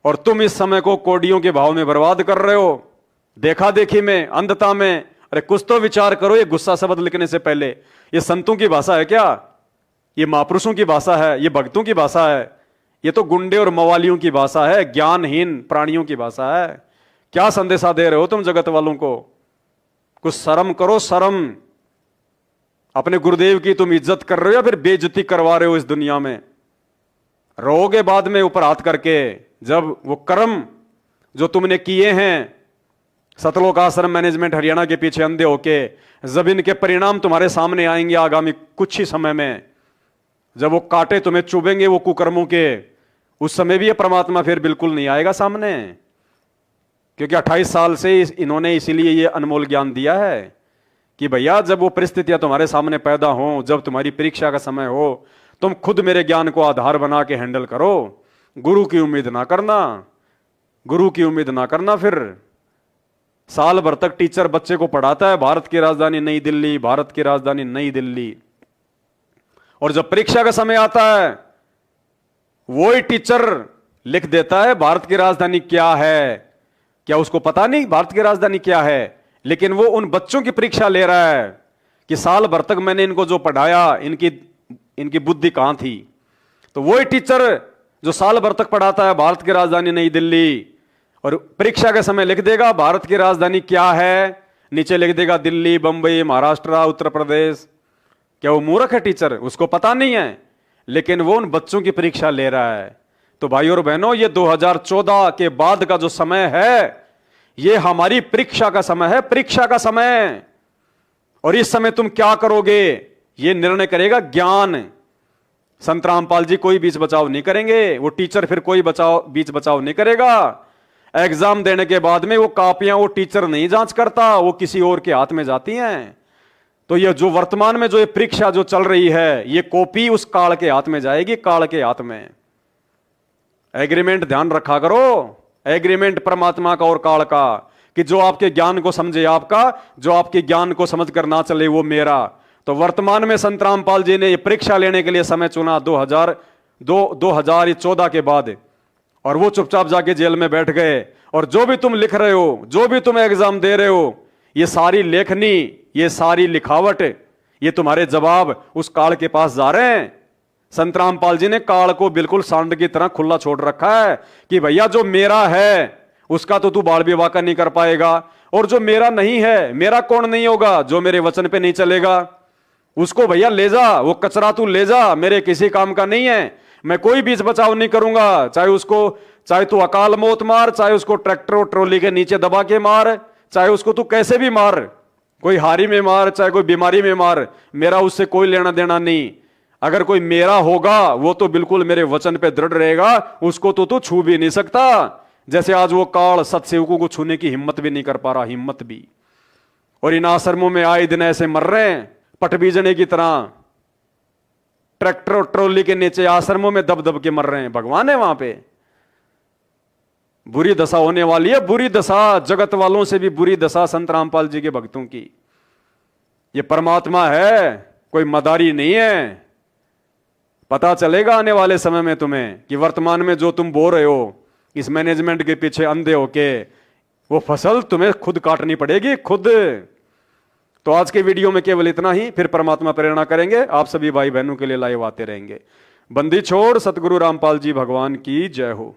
और तुम इस समय को कोडियों के भाव में बर्बाद कर रहे हो, देखा देखी में, अंधता में। अरे कुछ तो विचार करो। ये गुस्सा शब्द लिखने से पहले ये संतों की भाषा है क्या? ये महापुरुषों की भाषा है? ये भक्तों की भाषा है? ये तो गुंडे और मवालियों की भाषा है, ज्ञानहीन प्राणियों की भाषा है। क्या संदेशा दे रहे हो तुम जगत वालों को? कुछ शर्म करो, शर्म। अपने गुरुदेव की तुम इज्जत कर रहे हो या फिर बेइज्जती करवा रहे हो इस दुनिया में? रोगे बाद में ऊपर हाथ करके, जब वो कर्म जो तुमने किए हैं सतलोक आश्रम मैनेजमेंट हरियाणा के पीछे अंधे होके, जब इनके परिणाम तुम्हारे सामने आएंगे आगामी कुछ ही समय में, जब वो कांटे तुम्हें चुभेंगे वो कुकर्मों के, उस समय भी ये परमात्मा फिर बिल्कुल नहीं आएगा सामने। क्योंकि 28 साल से इन्होंने इसीलिए ये अनमोल ज्ञान दिया है कि भैया जब वो परिस्थितियां तुम्हारे सामने पैदा हो, जब तुम्हारी परीक्षा का समय हो, तुम खुद मेरे ज्ञान को आधार बना के हैंडल करो। गुरु की उम्मीद ना करना, गुरु की उम्मीद ना करना। फिर साल भर तक टीचर बच्चे को पढ़ाता है, भारत की राजधानी नई दिल्ली, भारत की राजधानी नई दिल्ली, और जब परीक्षा का समय आता है वही टीचर लिख देता है भारत की राजधानी क्या है। क्या उसको पता नहीं भारत की राजधानी क्या है? लेकिन वो उन बच्चों की परीक्षा ले रहा है कि साल भर तक मैंने इनको जो पढ़ाया, इनकी बुद्धि कहां थी। तो वही टीचर जो साल भर तक पढ़ाता है भारत की राजधानी नई दिल्ली, और परीक्षा के समय लिख देगा भारत की राजधानी क्या है, नीचे लिख देगा दिल्ली, बंबई, महाराष्ट्र, उत्तर प्रदेश। क्या वो मूर्ख है टीचर? उसको पता नहीं है, लेकिन वो उन बच्चों की परीक्षा ले रहा है। तो भाइयों और बहनों, ये 2014 के बाद का जो समय है ये हमारी परीक्षा का समय है, परीक्षा का समय। और इस समय तुम क्या करोगे ये निर्णय करेगा ज्ञान। संत रामपाल जी कोई बीच बचाव नहीं करेंगे, वो टीचर फिर कोई बीच बचाव नहीं करेगा। एग्जाम देने के बाद में वो कॉपियां वो टीचर नहीं जांच करता, वो किसी और के हाथ में जाती हैं। तो ये जो वर्तमान में जो ये परीक्षा जो चल रही है, ये कॉपी उस काल के हाथ में जाएगी, काल के हाथ में। एग्रीमेंट ध्यान रखा करो, एग्रीमेंट परमात्मा का और काल का, कि जो आपके ज्ञान को समझे आपका, जो आपके ज्ञान को समझ कर ना चले वो मेरा। तो वर्तमान में संत रामपाल जी ने ये परीक्षा लेने के लिए समय चुना 2014 के बाद, और वो चुपचाप जाके जेल में बैठ गए। और जो भी तुम लिख रहे हो, जो भी तुम एग्जाम दे रहे हो, ये सारी लेखनी, ये सारी लिखावट, ये तुम्हारे जवाब उस काल के पास जा रहे हैं। संत रामपाल जी ने काल को बिल्कुल सांड की तरह खुला छोड़ रखा है कि भैया जो मेरा है उसका तो तू बाल विवाह नहीं कर पाएगा, और जो मेरा नहीं है, मेरा कौन नहीं होगा, जो मेरे वचन पे नहीं चलेगा उसको भैया ले जा, वो कचरा तू ले जा, मेरे किसी काम का नहीं है। मैं कोई बीच बचाव नहीं करूंगा, चाहे तू अकाल मौत मार, चाहे उसको ट्रैक्टर और ट्रॉली के नीचे दबा के मार, चाहे उसको तू कैसे भी मार, कोई हारी में मार, चाहे कोई बीमारी में मार, मेरा उससे कोई लेना देना नहीं। अगर कोई मेरा होगा वो तो बिल्कुल मेरे वचन पे दृढ़ रहेगा, उसको तो तू छू भी नहीं सकता। जैसे आज वो काल सत्सेवकों को छूने की हिम्मत भी नहीं कर पा रहा, हिम्मत भी। और इन आश्रमों में आए दिन ऐसे मर रहे हैं पट बीजने की तरह, ट्रैक्टर और ट्रॉली के नीचे आश्रमों में दब दब के मर रहे हैं। भगवान है वहां पे। बुरी दशा होने वाली है, बुरी दशा, जगत वालों से भी बुरी दशा संत रामपाल जी के भक्तों की। ये परमात्मा है, कोई मदारी नहीं है। पता चलेगा आने वाले समय में तुम्हें कि वर्तमान में जो तुम बो रहे हो इस मैनेजमेंट के पीछे अंधे होके, वो फसल तुम्हें खुद काटनी पड़ेगी, खुद। तो आज के वीडियो में केवल इतना ही, फिर परमात्मा प्रेरणा करेंगे, आप सभी भाई बहनों के लिए लाइव आते रहेंगे। बंदी छोड़ सतगुरु रामपाल जी भगवान की जय हो।